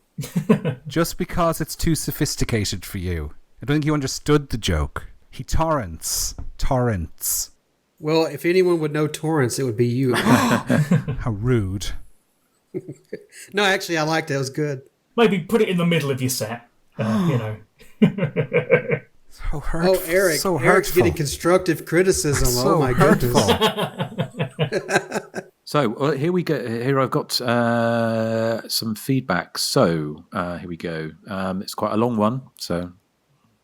Just because it's too sophisticated for you. I don't think you understood the joke. He torrents. Well, if anyone would know torrents, it would be you. How rude. No, actually, I liked it. It was good. Maybe put it in the middle of your set. So hurtful. Oh, Erik. So Erik's hurtful. getting constructive criticism. So oh, my hurtful. goodness. So here we go. Here I've got some feedback. So here we go. It's quite a long one, so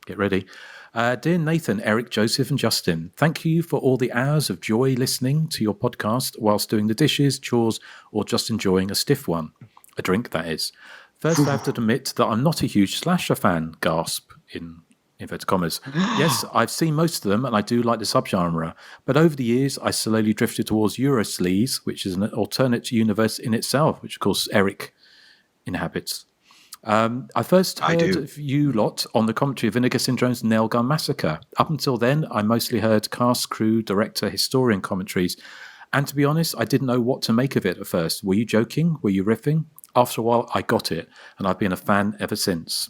get ready. Dear Nathan, Erik, Joseph, and Justin, thank you for all the hours of joy listening to your podcast whilst doing the dishes, chores, or just enjoying a stiff one. A drink, that is. First, I have to admit that I'm not a huge slasher fan, gasp, in inverted commas. Yes, I've seen most of them, and I do like the subgenre. But over the years, I slowly drifted towards Eurosleaze, which is an alternate universe in itself, which, of course, Erik inhabits. I first heard of you lot on the commentary of Vinegar Syndrome's Nail Gun Massacre. Up until then, I mostly heard cast, crew, director, historian commentaries. And to be honest, I didn't know what to make of it at first. Were you joking? Were you riffing? After a while, I got it, and I've been a fan ever since.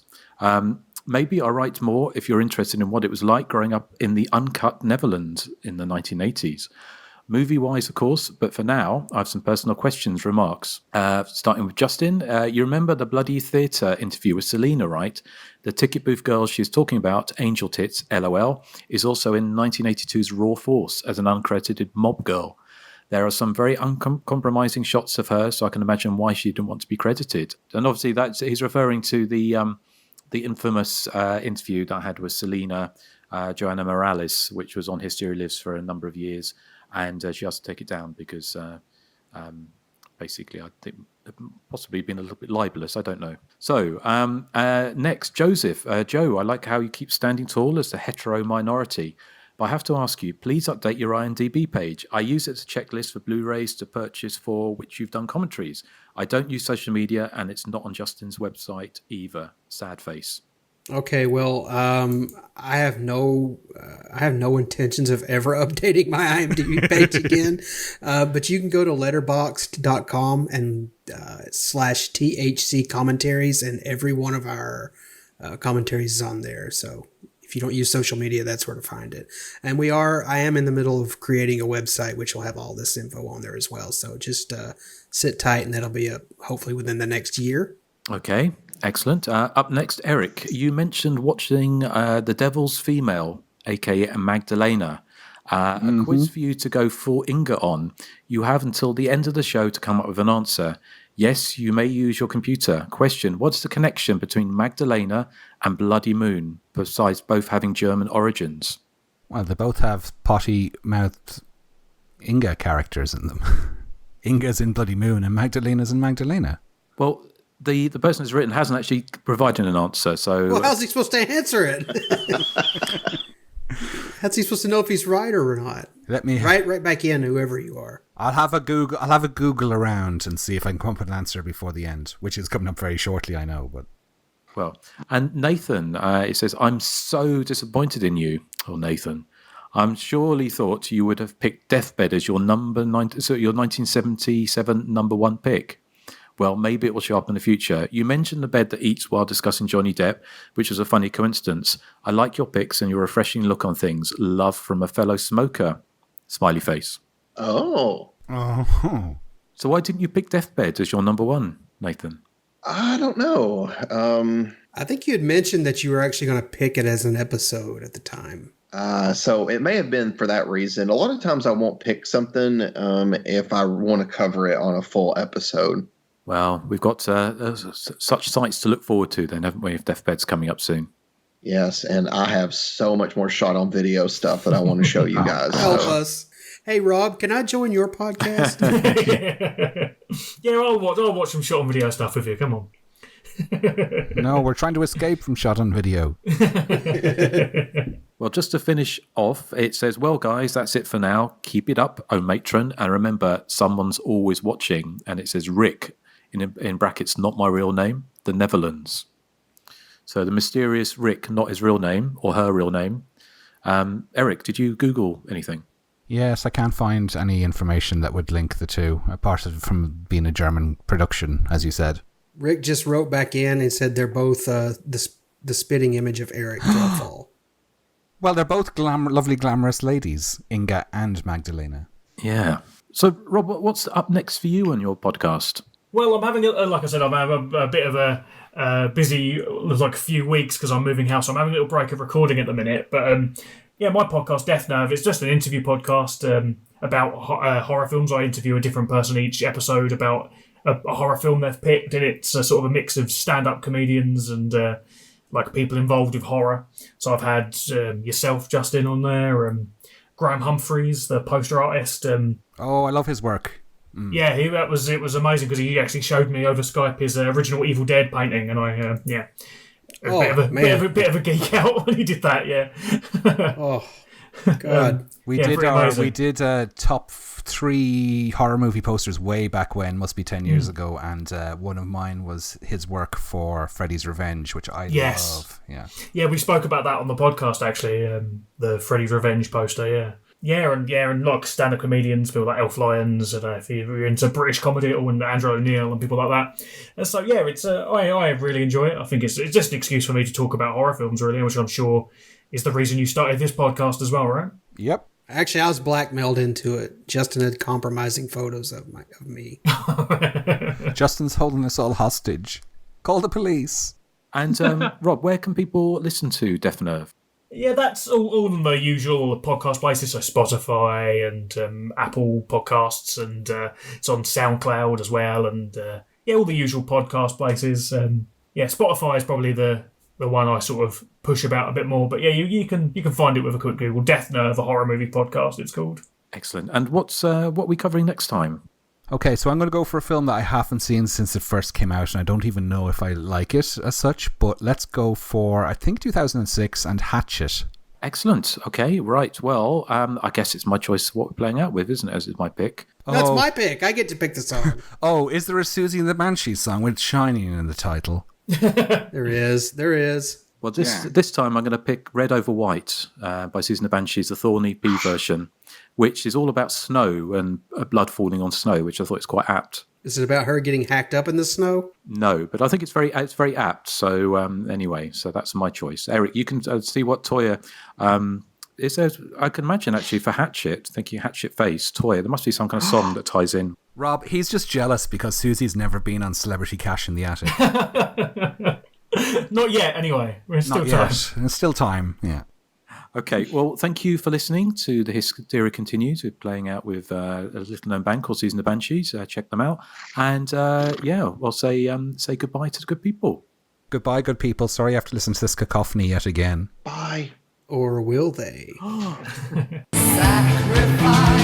Maybe I'll write more if you're interested in what it was like growing up in the uncut Netherlands in the 1980s. Movie-wise, of course, but for now, I have some personal questions, remarks. Starting with Justin, you remember the Bloody Theatre interview with Selena, right? The ticket booth girl she's talking about, Angel Tits, LOL, is also in 1982's Raw Force as an uncredited mob girl. There are some very uncompromising shots of her, so I can imagine why she didn't want to be credited. And obviously, he's referring to the infamous interview that I had with Selena Joanna Morales, which was on Hysteria Lives for a number of years. And she has to take it down because basically I think possibly been a little bit libelous. I don't know. So next, Joseph. Joe, I like how you keep standing tall as the hetero minority. But I have to ask you, please update your IMDb page. I use it as a checklist for Blu-rays to purchase for which you've done commentaries. I don't use social media, and it's not on Justin's website either. Sad face. Okay, well, I have no intentions of ever updating my IMDb page again. But you can go to letterboxd.com and /THC commentaries, and every one of our commentaries is on there. So if you don't use social media, that's where to find it. And I am in the middle of creating a website, which will have all this info on there as well. So just sit tight, and that'll be up hopefully within the next year. Okay, excellent. Up next, Erik, you mentioned watching The Devil's Female, aka Magdalena. A quiz for you to go full Inga on. You have until the end of the show to come up with an answer. Yes, you may use your computer. Question, what's the connection between Magdalena and Bloody Moon, besides both having German origins? Well, they both have potty-mouthed Inga characters in them. Inga's in Bloody Moon and Magdalena's in Magdalena. Well, the person who's written hasn't actually provided an answer, so... Well, how's he supposed to answer it? How's he supposed to know if he's right or not? Let me right back in, whoever you are. I'll have a Google around and see if I can come up with an answer before the end, which is coming up very shortly, I know. But well, and Nathan, it says, "I'm so disappointed in you." Oh, Nathan, I'm surely thought you would have picked Deathbed as your your 1977 number one pick. Well, maybe it will show up in the future. You mentioned the bed that eats while discussing Johnny Depp, which was a funny coincidence. I like your picks and your refreshing look on things. Love from a fellow smoker. Smiley face. Oh. So why didn't you pick Deathbed as your number one, Nathan? I don't know. I think you had mentioned that you were actually going to pick it as an episode at the time. So it may have been for that reason. A lot of times I won't pick something if I want to cover it on a full episode. Well, we've got such sights to look forward to then, haven't we, if Deathbed's coming up soon? Yes, and I have so much more shot on video stuff that I want to show you guys. Help us. Hey, Rob, can I join your podcast? Yeah, I'll watch some shot on video stuff with you. Come on. No, we're trying to escape from shot on video. Well, just to finish off, it says, well, guys, that's it for now. Keep it up, oh matron. And remember, someone's always watching. And it says Rick, in brackets, not my real name, the Netherlands. So the mysterious Rick, not his real name or her real name. Erik, did you Google anything? Yes, I can't find any information that would link the two, apart from being a German production, as you said. Rick just wrote back in and said they're both the spitting image of Erik Dreffel. Well, they're both lovely, glamorous ladies, Inga and Magdalena. Yeah. So, Rob, what's up next for you on your podcast? Well, I'm having, like I said, I'm having a bit of a busy, like a few weeks because I'm moving house. So I'm having a little break of recording at the minute. But yeah, my podcast, Death Nerve, it's just an interview podcast about horror films. I interview a different person each episode about a horror film they've picked, and it's a sort of a mix of stand-up comedians and like people involved with horror. So I've had yourself, Justin, on there, Graham Humphreys, the poster artist. Oh, I love his work. Mm. Yeah, it was amazing because he actually showed me over Skype his original Evil Dead painting, and I bit of a geek out when he did that. Yeah. Oh God. We did top 3 horror movie posters way back when, must be 10 years ago, and one of mine was his work for Freddy's Revenge, which I love. Yeah, we spoke about that on the podcast actually. The Freddy's Revenge poster. And like stand-up comedians, people like Elf Lyons, and if you're into British comedy, and Andrew O'Neill and people like that. And so yeah, it's I really enjoy it. I think it's just an excuse for me to talk about horror films, really, which I'm sure is the reason you started this podcast as well, right? Yep. Actually, I was blackmailed into it. Justin had compromising photos of me. Justin's holding us all hostage. Call the police. And Rob, where can people listen to Death Nerve? Yeah, that's all of the usual podcast places, so Spotify and Apple Podcasts, and it's on SoundCloud as well, and all the usual podcast places. Spotify is probably the one I sort of push about a bit more, but yeah, you can find it with a quick Google. Death Nerve, a horror movie podcast, it's called. Excellent. And what are we covering next time? Okay, so I'm going to go for a film that I haven't seen since it first came out, and I don't even know if I like it as such, but let's go for, I think, 2006 and Hatchet. Excellent. Okay, right. Well, I guess it's my choice what we're playing out with, isn't it? As it's my pick. That's my pick. I get to pick the song. Oh, is there a Susie and the Banshees song with Shining in the title? There is. Well, this time I'm going to pick Red Over White by Susan the Banshees, the Thorn EP version, which is all about snow and blood falling on snow, which I thought is quite apt. Is it about her getting hacked up in the snow? No, but I think it's very apt. So anyway, so that's my choice. Eric, you can see what Toya is there. I can imagine actually for Hatchet, thinking Hatchet Face, Toya, there must be some kind of song that ties in. Rob, he's just jealous because Susie's never been on Celebrity Cash in the Attic. Not yet, anyway. There's still time, yeah. Okay, well, thank you for listening to the Hysteria Continues. We're playing out with a little-known band called Susan the Banshees. Check them out. And, we'll say goodbye to the good people. Goodbye, good people. Sorry you have to listen to this cacophony yet again. Bye. Or will they? Sacrifice.